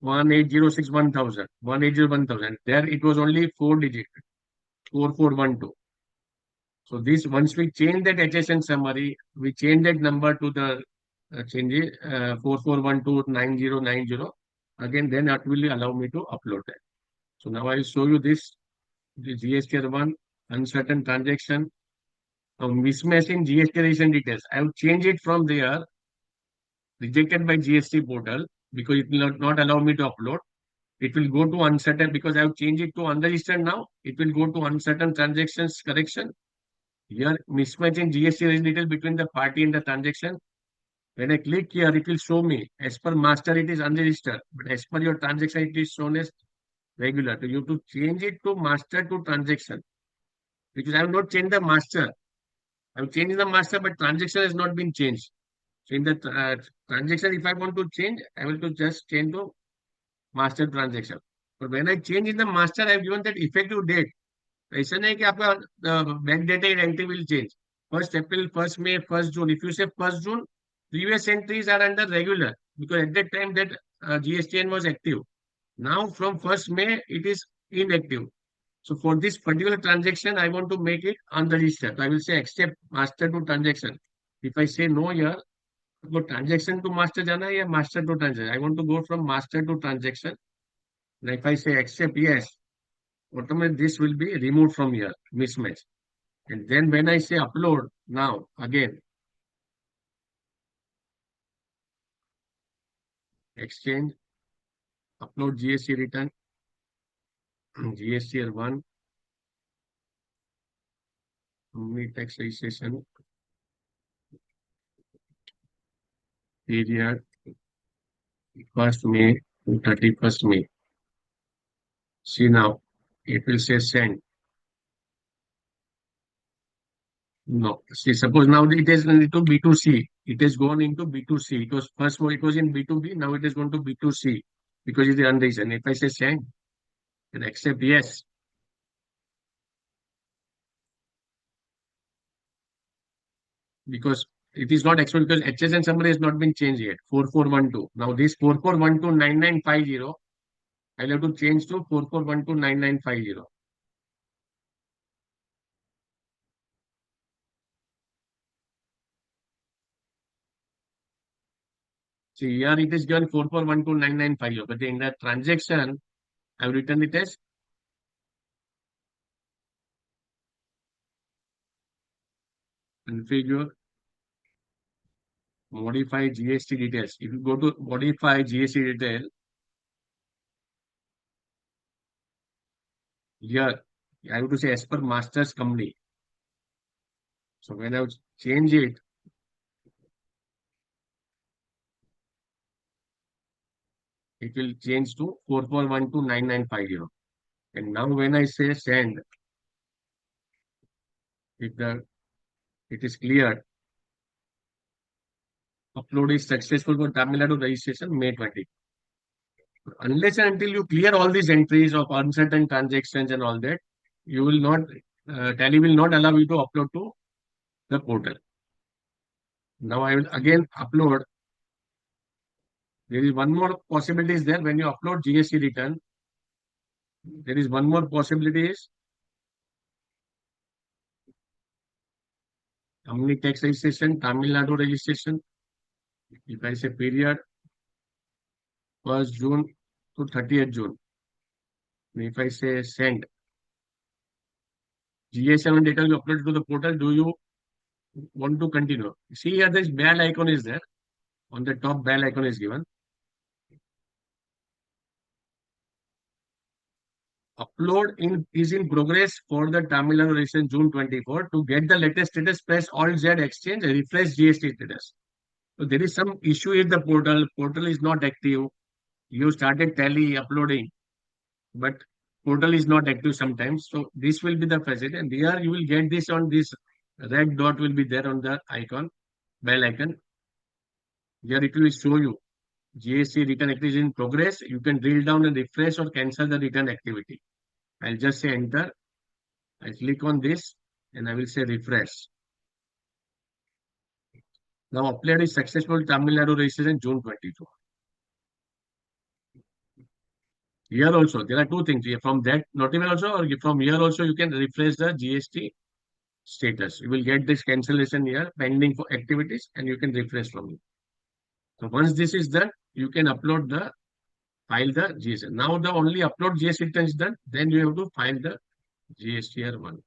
18061000. 1801,000. There it was only 4 digit 4412. So this once we change that HSN summary, we change that number to the change it 44129090. Again, then that will allow me to upload that. So now I will show you this the GSTR1 uncertain transaction. Now, mismatch in GST registration details. I have changed it from there, rejected by GST portal because it will not allow me to upload. It will go to uncertain because I have changed it to unregistered now. It will go to uncertain transactions correction. Here, mismatch in GST registration detail between the party and the transaction. When I click here, it will show me as per master it is unregistered, but as per your transaction it is shown as regular. So you have to change it to master to transaction because I have not changed the master. I have changed the master, but transaction has not been changed. So in the transaction, if I want to change, I will to just change to master transaction. But when I change in the master, I have given that effective date. ऐसा नहीं कि आपका back date entry will change 1 April 1 May 1 June if you say 1 June previous entries are under regular because at that time that GSTN was active. Now from 1st May it is inactive. So for this particular transaction, I want to make it unregistered. I will say accept master to transaction. If I say no here, go transaction to master jana या master to transaction. I want to go from master to transaction. And if I say accept yes, automatically this will be removed from here, mismatch. And then when I say upload now again, exchange, upload GST return, GSTR 1, company tax registration, period 1st May to 31st May. See now, it will say send. No, see, suppose now it is into B2C. It has gone into B2C. It was first it was in B2B. Now it is going to B2C because it is unreasoned. If I say send and accept yes, because it is not actual because HSN summary has not been changed yet. 4412. Now this 44129950, I'll have to change to 44129950. See here it is given 44129950, but in that transaction, I've written it as configure modify GST details. If you go to modify GST detail, here I have to say as per master's company. So when I change it, it will change to 44129950. And now when I say send, if it is cleared, upload is successful for Tamil Nadu registration May 20. Unless and until you clear all these entries of uncertain transactions and all that, you will not, Tally will not allow you to upload to the portal. Now I will again upload. There is one more possibility is there when you upload GST return. There is one more possibility is company tax registration, Tamil Nadu registration. If I say period 1st June to 30th June. If I say send, GS7 data you upload to the portal, do you want to continue? See here, this bell icon is there. On the top, bell icon is given. Upload is in progress for the Tamil Nadu registration June 24. To get the latest status, press Alt Z exchange, refresh GST status. So there is some issue in the portal. Portal is not active. You started Tally uploading, but portal is not active sometimes. So this will be the facility, and here you will get this on this red dot will be there on the icon, bell icon. Here it will show you GST return activity is in progress. You can drill down and refresh or cancel the return activity. I'll just say enter. I click on this and I will say refresh. Now upload is successful Tamil Nadu registration June 22. Here also, there are two things. From that notification also, or from here also, you can refresh the GST status. You will get this cancellation here, pending for activities, and you can refresh from it. So once this is done, you can upload the file the GST. Now the only upload GST return is done. Then you have to file the GSTR1.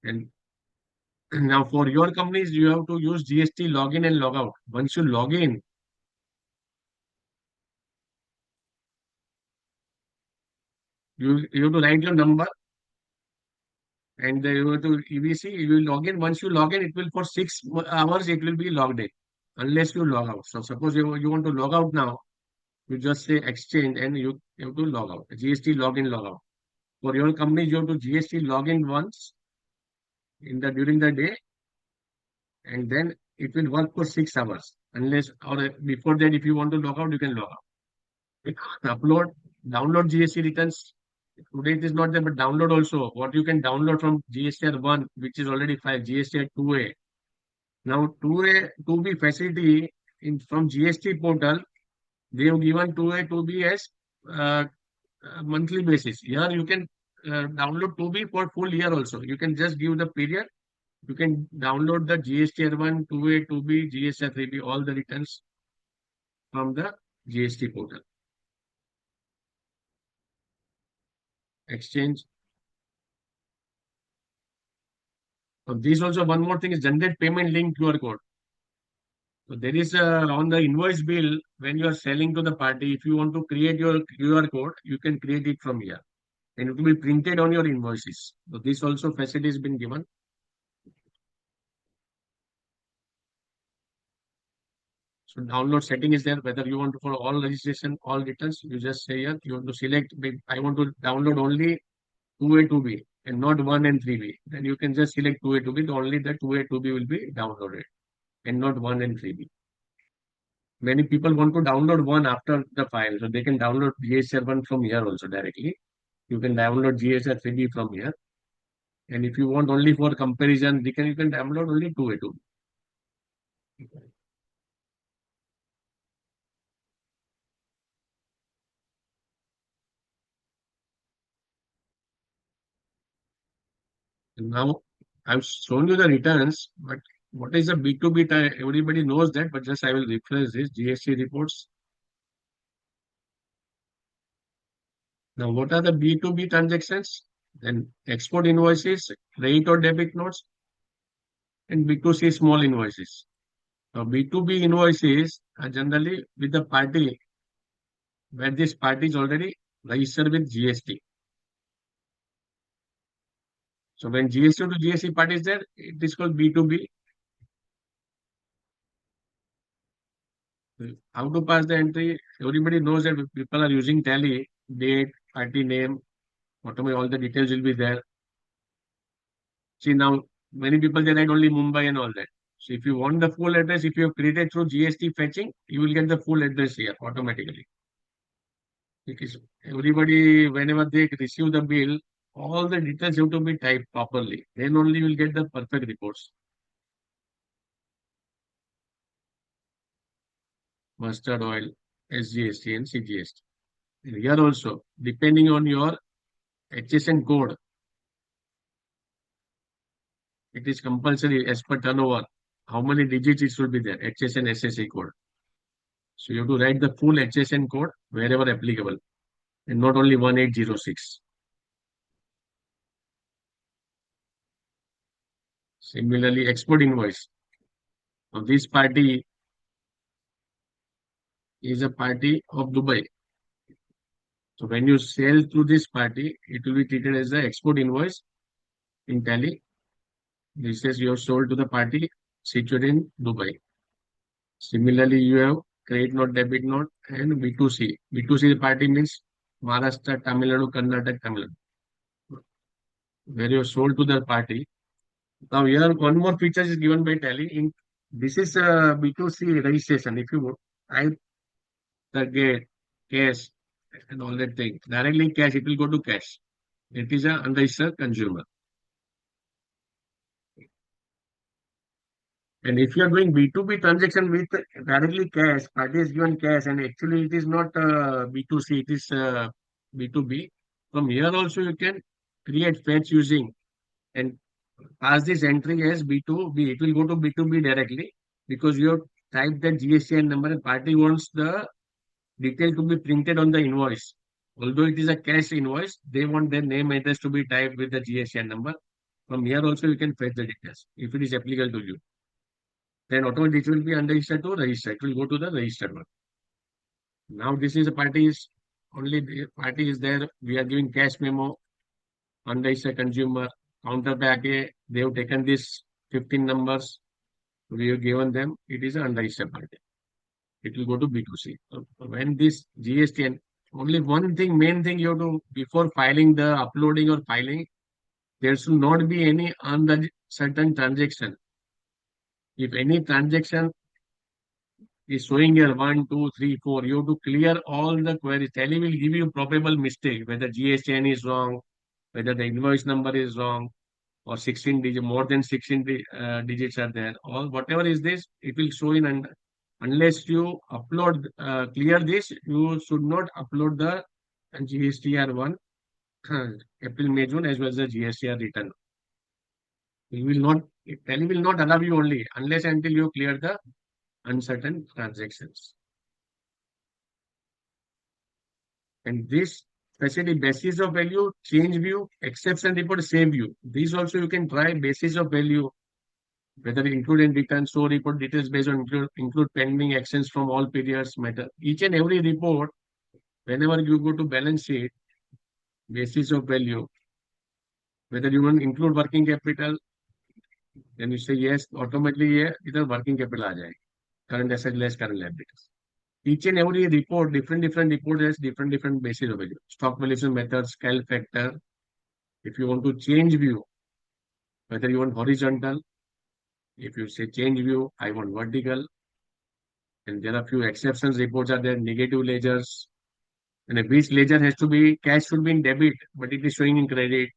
And Now, for your companies, you have to use GST login and log out. Once you log in, you have to write your number and you have to EBC. You will log in. Once you log in, it will for 6 hours. It will be logged in unless you log out. So suppose you want to log out now, you just say exchange and you have to log out. GST login log out. For your company, you have to GST login once in the during the day, and then it will work for 6 hours. Unless or before that, if you want to log out, you can log out. Upload, download GST returns. Today it is not there, but download also. What you can download from GSTR 1, which is already filed, GSTR 2A. Now 2A, 2B facility in from GST portal, they have given 2A, 2B as monthly basis. Here you can download 2B for full year also. You can just give the period. You can download the GSTR 1, 2A, 2B, GSTR 3B, all the returns from the GST portal. Exchange. So this also one more thing is generate payment link QR code. So there is on the invoice bill when you are selling to the party, if you want to create your QR code, you can create it from here, and it will be printed on your invoices. So this also facility has been given. So download setting is there. Whether you want to for all registration, all returns, you just say here you want to select. I want to download only 2A, 2B and not 1 and 3B. Then you can just select 2A, 2B. Only the 2A, 2B will be downloaded and not 1 and 3B. Many people want to download one after the file, so they can download GSR 1 from here also directly. You can download GSR 3B from here. And if you want only for comparison, you can download only 2A, 2B. Now, I've shown you the returns, but what is the B2B? Everybody knows that, but just I will refresh this GST reports. Now, what are the B2B transactions? Then export invoices, credit or debit notes, and B2C small invoices. Now, B2B invoices are generally with the party where this party is already registered with GST. So when GST to GST party is there, it is called B2B. How to pass the entry? Everybody knows that people are using Tally, date, party name, automatically all the details will be there. See now, many people they write only Mumbai and all that. So if you want the full address, if you have created through GST fetching, you will get the full address here automatically. Because everybody, whenever they receive the bill, all the details have to be typed properly. Then only you will get the perfect reports. Mustard oil, SGST and CGST. And here also, depending on your HSN code, it is compulsory as per turnover. How many digits it should be there? HSN SSA code. So you have to write the full HSN code wherever applicable and not only 1806. Similarly, export invoice. Now this party is a party of Dubai. So when you sell through this party, it will be treated as the export invoice in Tally. This says you have sold to the party situated in Dubai. Similarly, you have credit note, debit note, and B2C. B2C party means Maharashtra, Tamil Nadu, Karnataka, Tamil Nadu, where you have sold to the party. Now, here one more feature is given by Tally. In this is a B2C registration. If you type the gate, cash, and all that thing, directly cash, it will go to cash. It is a unregistered consumer. And if you are doing B2B transaction with directly cash, party is given cash, and actually it is not B2C, it is B2B. From here also you can create fetch using and pass this entry as B2B. It will go to B2B directly because you have typed the GSTIN number and party wants the detail to be printed on the invoice. Although it is a cash invoice, they want their name address to be typed with the GSTIN number. From here also you can fetch the details if it is applicable to you. Then automatically it will be unregistered to registered. It will go to the registered one. Now this is a party is only the party is there. We are giving cash memo, unregistered consumer, counter back. They have taken this 15 numbers. We have given them. It is an unregistered party. It will go to B2C. So when this GSTN, only one thing, main thing you have to, before filing the uploading or filing, there should not be any uncertain transaction. If any transaction is showing here 1, 2, 3, 4. You have to clear all the queries. Tally will give you probable mistake, whether GSTN is wrong, whether the invoice number is wrong, or 16 digit, more than 16 digits are there. All whatever is this, it will show in, and unless you upload, clear this, you should not upload the GSTR1, April, May, June, as well as the GSTR return. It will not, Tally will not allow you only unless until you clear the uncertain transactions. And this facility basis of value, change view, exception report, save view. These also you can try basis of value, whether include and return, show report details based on include pending actions from all periods matter. Each and every report, whenever you go to balance sheet, basis of value, whether you want to include working capital, then you say yes, automatically ये इधर working capital आ जाएगी. Current asset less current liabilities. Each and every report, different report has different basis of value. Stock valuation method, scale factor. If you want to change view, whether you want horizontal, if you say change view, I want vertical, and there are few exceptions reports are there, negative ledgers, and which ledger has to be, cash should be in debit, but it is showing in credit.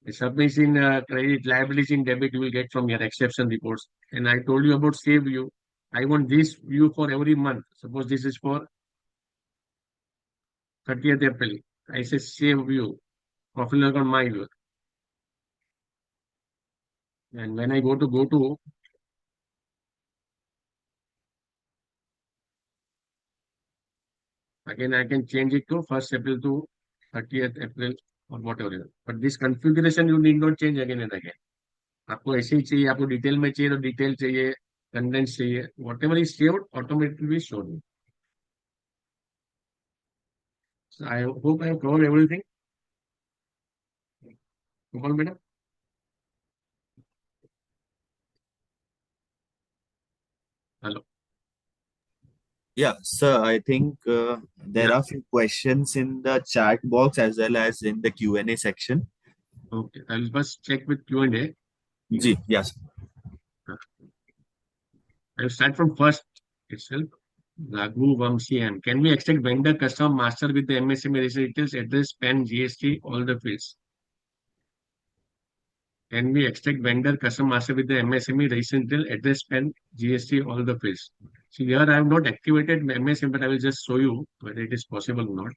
The submits in credit, liabilities in debit, you will get from your exception reports. And I told you about save view. I want this view for every month. Suppose this is for 30th April. I say save view, profit look on my view. And when I go to, again, I can change it to 1st April to 30th April or whatever. But this configuration you need not change again and again. आपको ऐसे ही चाहिए, आपको detail में चाहिए तो detail चाहिए, condense चाहिए, whatever is saved automatically will show you. So I hope I have covered everything. Gopal madam. Hello. Yeah, sir, I think there Yeah. are few questions in the chat box as well as in the Q&A section. Okay. I will first check with Q&A. Ji, yes. I will start from first itself. Raghu Vamsi M. Can we expect vendor, customer, master with the MSME register details, address, PAN, GST, all the fields? Can we expect vendor, customer, master with the MSME register detail, address, PAN, GST, all the fields? See, here I have not activated MSME, but I will just show you whether it is possible or not.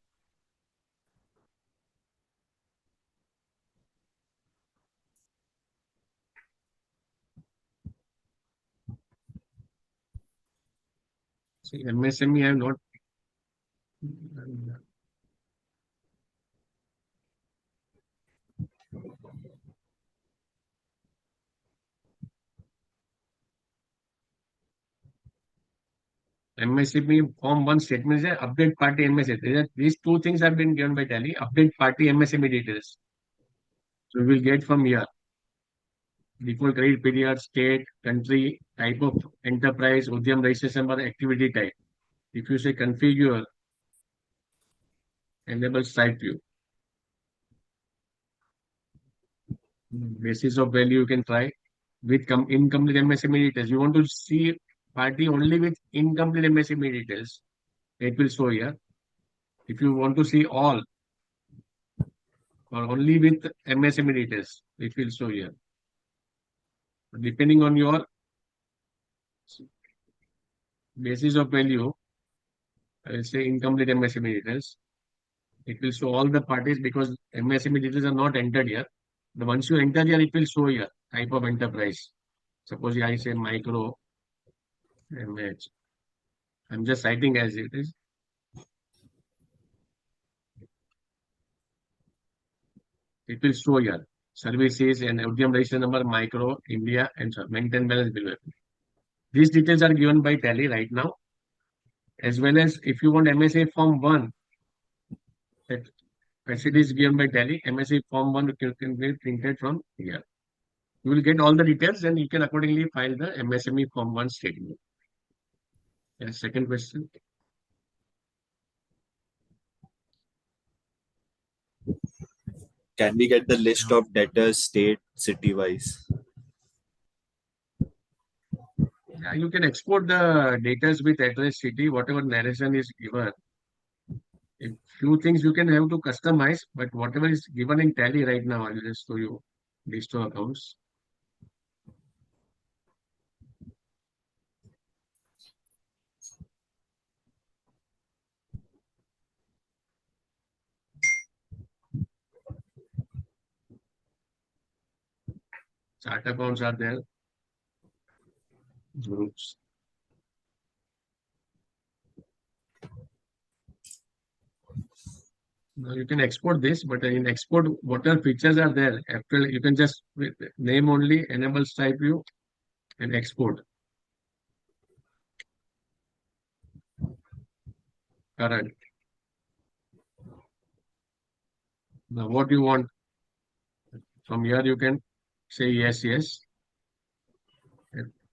See, MSME I have not. MSME form 1 statement is update party MSME. These two things have been given by Tally. Update party MSME details. So we will get from here. Default credit period, state, country, type of enterprise, Udyam registration number, activity type. If you say configure, enable site view. Basis of value you can try with incomplete MSME details. You want to see party only with incomplete MSME details. It will show here. If you want to see all or only with MSME details, it will show here. Depending on your basis of value, I will say incomplete MSME details. It will show all the parties because MSME details are not entered here. The once you enter here, it will show here type of enterprise. Suppose I say micro MH. I'm just citing as it is. It will show here. services and UDM register number, micro, India, and maintain balance below. These details are given by Tally right now, as well as if you want MSA Form 1, that facility is given by Tally. MSA Form 1 can be printed from here. You will get all the details and you can accordingly file the MSME Form 1 statement. Yes, second question. Can we get the list of debtors state city wise? Yeah, you can export the data with address city, whatever narration is given. A few things you can have to customize, but whatever is given in Tally right now, I will just show you list of accounts. Chart accounts are there. Groups. Now you can export this, but in export, whatever features are there, actually you can just with name only, enable type view, and export. Current. Now what you want from here, you can say yes, yes.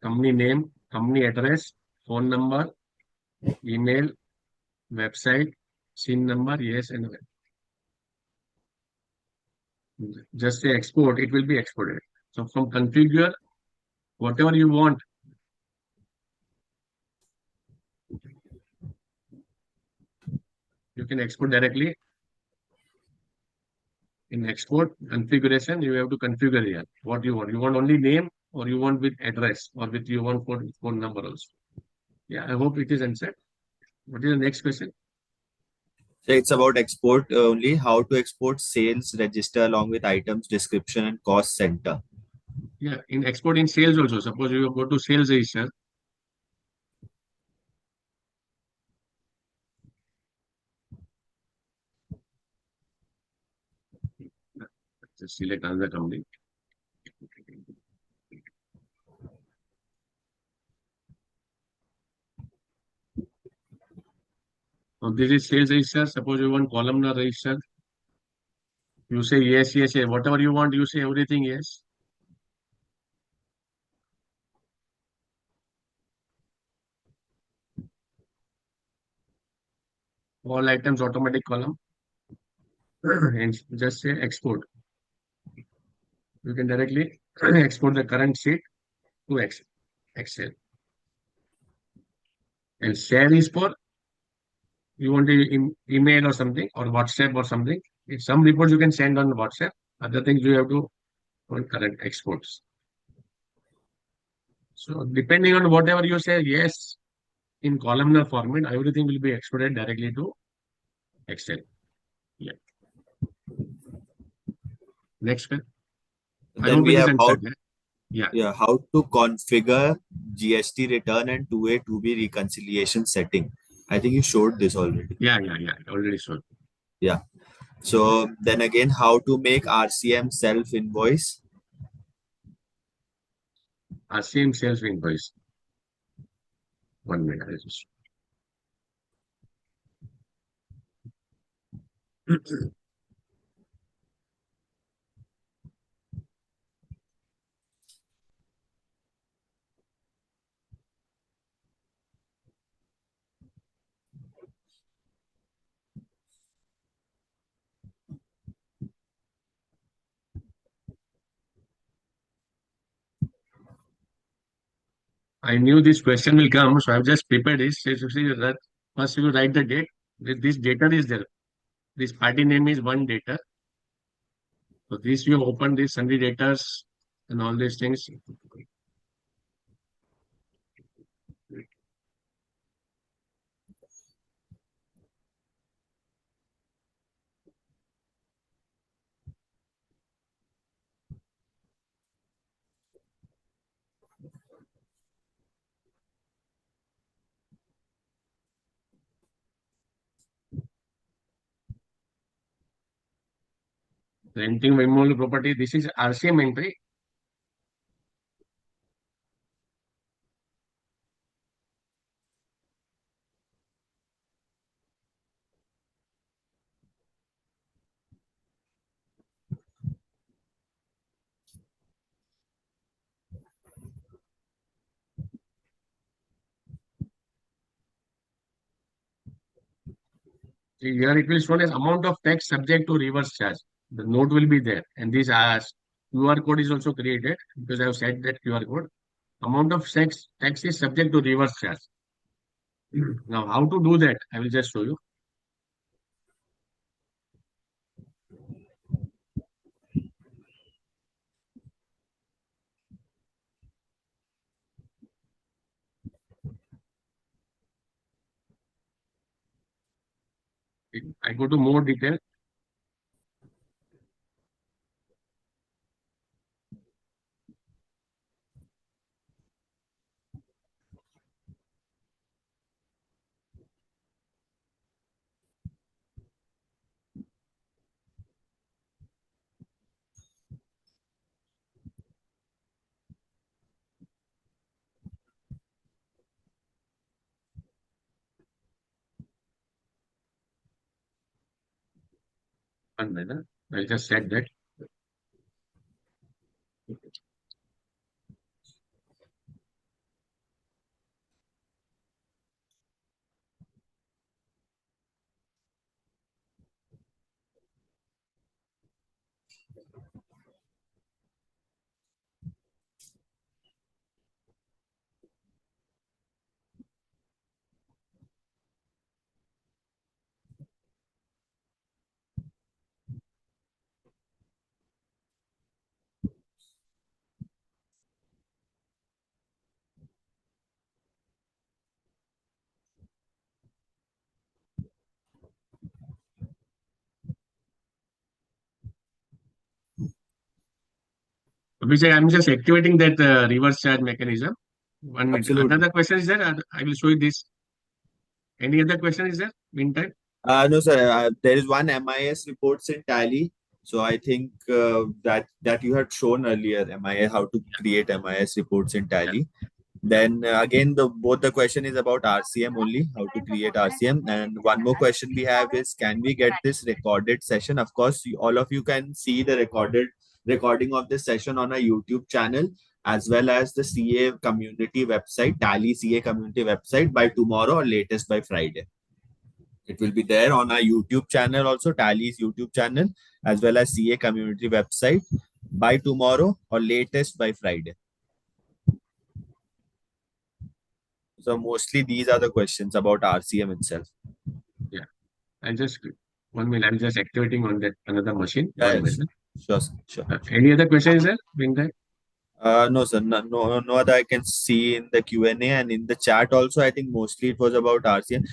Company name, company address, phone number, email, website, SIN number, yes, and just say export, it will be exported. So from configure, whatever you want, you can export directly. In export configuration, you have to configure here what you want. You want only name, or you want with address, or with you want phone number also. Yeah, I hope it is answered. What is the next question? So it's about export only. How to export sales register along with items description and cost center. Yeah, in export in sales also. Suppose you go to sales register. Just select another company. So this is sales register. Suppose you want columnar register. You say yes, yes, yes. Whatever you want, you say everything yes. All items automatic column. And just say export. You can directly export the current sheet to Excel. And share is for you want to email or something, or WhatsApp or something. If some reports you can send on WhatsApp, other things you have to on current exports. So depending on whatever you say yes in columnar format, everything will be exported directly to Excel. Yeah. Next one. I Then hope we it is have answered. Yeah. how to configure GST return and 2A 2B reconciliation setting. I think you showed this already. Yeah. Already showed. Yeah. So then again, how to make RCM self invoice. Same sales invoice. 1 minute. I'll just- I knew this question will come, so I've just prepared it. So you see that first you write the date. This data is there. This party name is one data. So this you open this sundry data and all these things. renting immovable property. This is RCM entry. See, here it will show as amount of tax subject to reverse charge. The note will be there, and this QR code is also created because I have set that QR code. Amount of tax is subject to reverse charge. Now, how to do that? I will just show you. I go to more detail. One minute. I'll just set that. Abhishek, I'm just activating that reverse charge mechanism. 1 minute. Absolutely. Another question is there? I will show you this. Any other question is there? Meantime, No, sir. There is one MIS reports in Tally. So I think that you had shown earlier, MIS, how to create MIS reports in Tally. Then again, both the question is about RCM only, how to create RCM. And one more question we have is, can we get this recorded session? Of course, all of you can see the recording of this session on our YouTube channel, as well as the CA community website, Tally CA community website, by tomorrow or latest by Friday. It will be there on our YouTube channel also, Tally's YouTube channel, as well as CA community website by tomorrow or latest by Friday. So mostly these are the questions about RCM itself. yeah. I just 1 minute. I'm just activating on that another machine. Yeah, 1 minute. sure, sir, sure. Any other question is there? Meantime, No, sir. No other I can see in the Q&A and in the chat also. I think mostly it was about RCM.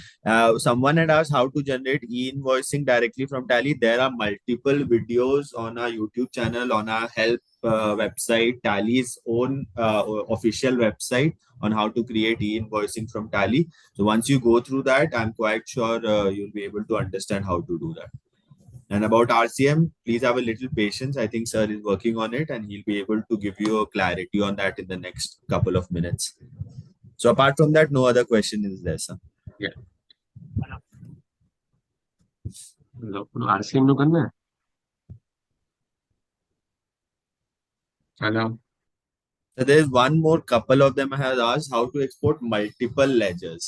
Someone had asked how to generate e-invoicing directly from Tally. There are multiple videos on our YouTube channel, on our help website, Tally's own official website, on how to create e-invoicing from Tally. So once you go through that, I'm quite sure you'll be able to understand how to do that. And about RCM, please have a little patience. I think sir is working on it and he'll be able to give you a clarity on that in the next couple of minutes. So apart from that, no other question is there, sir. yeah. RCM નું કરને. Hello. So there is one more couple of them has asked how to export multiple ledgers.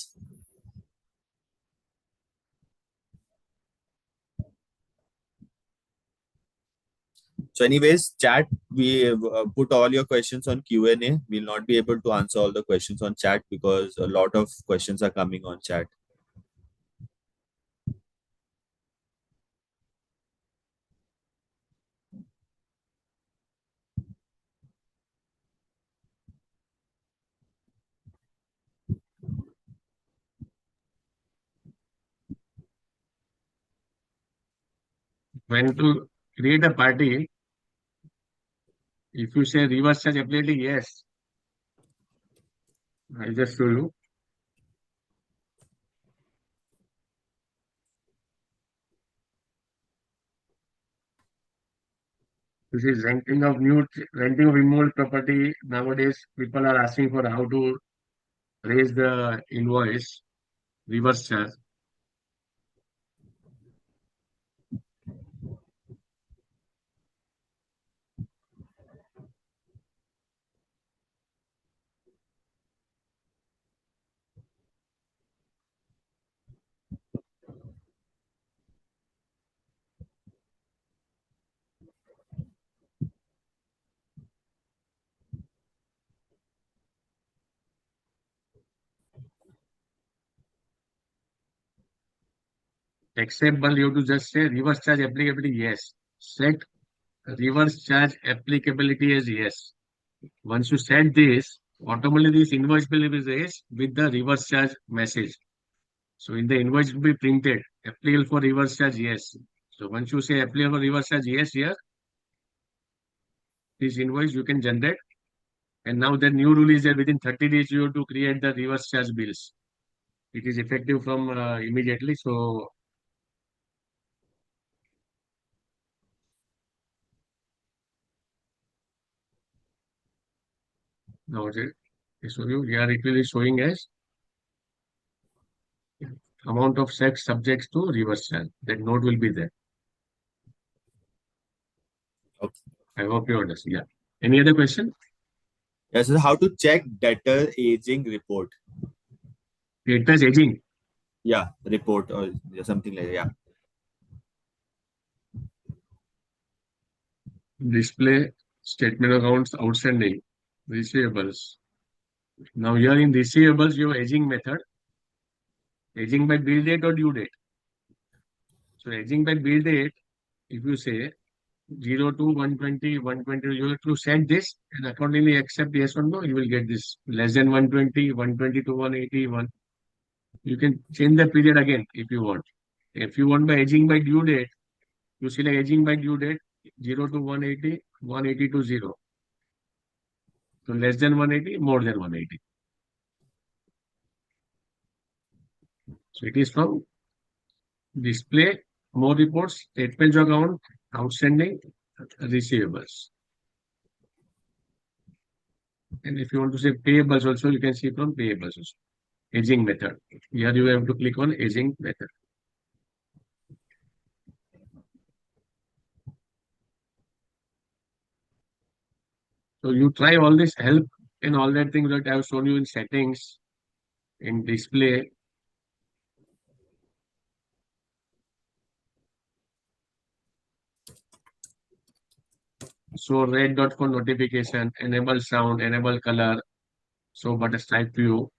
So anyways, chat, we put all your questions on Q&A. We'll not be able to answer all the questions on chat because a lot of questions are coming on chat. When to create a party, if you say reverse charge ability, yes. I'll just show you. This is renting of immovable property. Nowadays, people are asking for how to raise the invoice, reverse charge. Acceptable, you have to just say reverse charge applicability, yes. Set reverse charge applicability as yes. Once you set this, automatically this invoice will be raised with the reverse charge message. So in the invoice will be printed, applicable for reverse charge, yes. So once you say applicable for reverse charge, yes, here, this invoice you can generate. And now the new rule is that within 30 days, you have to create the reverse charge bills. It is effective from immediately. So now so you here it will be showing as amount of sex subjects to reverse charge. That note will be there. Okay. I hope you understand. Yeah. Any other question? Yes, so how to check debtor aging report? Debtor's aging. Yeah, report or something like that. Yeah. Display statement accounts outstanding, receivables. Now here in receivables, you have aging method, aging by bill date or due date. So aging by bill date, if you say 0 to 120, 120, you have to set this and accordingly accept yes or no, you will get this less than 120, 120 to 181. You can change the period again if you want. If you want by aging by due date, you select aging by due date 0 to 180, 180 to 0. So less than 180, more than 180. So it is from display, more reports, statements of account, outstanding, receivables. And if you want to say payables also, you can see from payables also. Aging method. Here you have to click on aging method. So you try all this help and all that things that I have shown you in settings, in display. So red dot for notification, enable sound, enable color, so but a stripe view.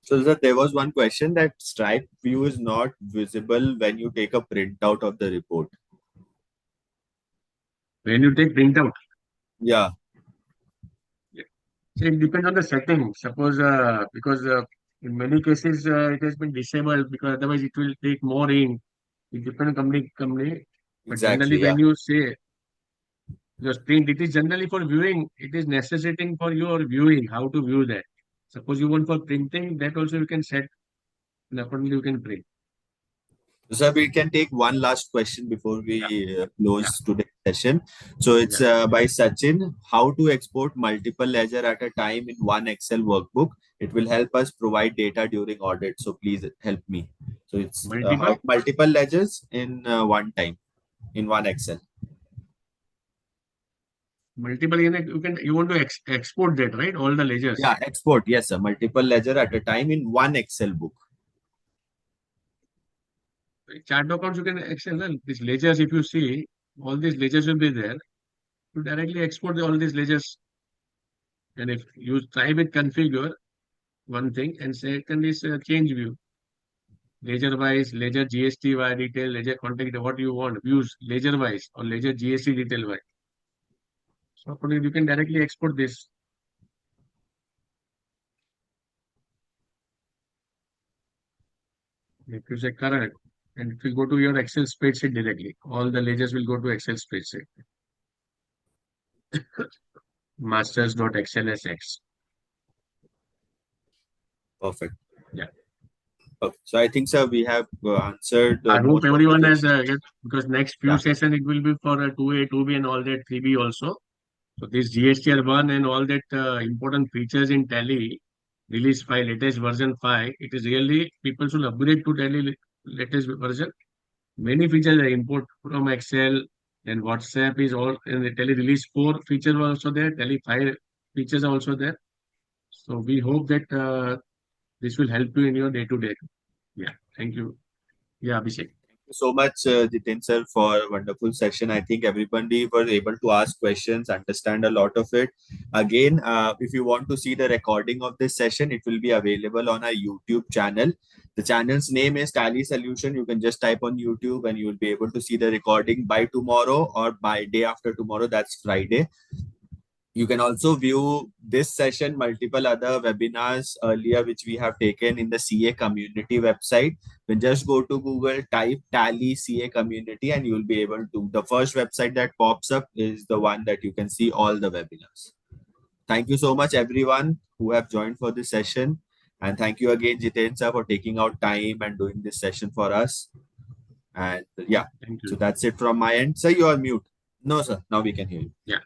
So sir, there was one question that stripe view is not visible when you take a printout of the report. When you take printout, Yeah, so it depends on the setting. Suppose because in many cases it has been disabled because otherwise it will take more ink. It depends on company. But generally, exactly. Yeah. when you say just print, it is generally for viewing. It is necessitating for your viewing, how to view that. Suppose you want for printing, that also you can set, and accordingly you can print. So we can take one last question before we Yeah, close today's session. So it's yeah. by Sachin. How to export multiple ledger at a time in one Excel workbook? It will help us provide data during audit. So please help me. So it's Multiple, how multiple ledgers in one time in one Excel. multiple unit. You want to export that, right? All the ledgers. Yeah, export. Yes, sir. Multiple ledger at a time in one Excel book. Chart accounts you can excel. These ledgers, if you see, all these ledgers will be there. You directly export all these ledgers. And if you try with configure one thing, and second is change view. Ledger wise, ledger GSTY detail, ledger contact, what you want, views ledger wise or ledger GST detail wise. So accordingly, you can directly export this. If you say current, and it will go to your Excel spreadsheet directly. All the ledgers will go to Excel spreadsheet. Masters.xlsx. Perfect. Yeah. Okay. So I think, sir, we have answered I hope most of the everyone has, questions. because next few Yeah. sessions it will be for 2A, 2B and all that 3B also. So this GSTR1 and all that important features in Tally, release 5, latest version 5, it is really, people should upgrade to Tally latest version. Many features are import from Excel, and WhatsApp is all, and the Tally release 4 features are also there, Tally 5 features are also there. So we hope that this will help you in your day-to-day. Yeah, thank you. Yeah, Abhishek. So much, Jiten sir, for a wonderful session. I think everybody were able to ask questions, understand a lot of it. Again, if you want to see the recording of this session, it will be available on our YouTube channel. The channel's name is Tally Solution. You can just type on YouTube and you will be able to see the recording by tomorrow or by day after tomorrow. That's Friday. You can also view this session, multiple other webinars earlier, which we have taken in the CA community website. Then just go to Google, type Tally CA community, and you'll be able to. The first website that pops up is the one that you can see all the webinars. Thank you so much, everyone who have joined for this session. And thank you again, Jiten sir, for taking out time and doing this session for us. And yeah, Thank so you. that's it from my end. Sir, you are mute. No, sir. Now we can hear you. Yeah.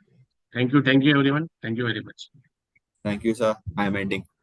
Thank you. Thank you, everyone. Thank you very much. Thank you, sir. I am ending.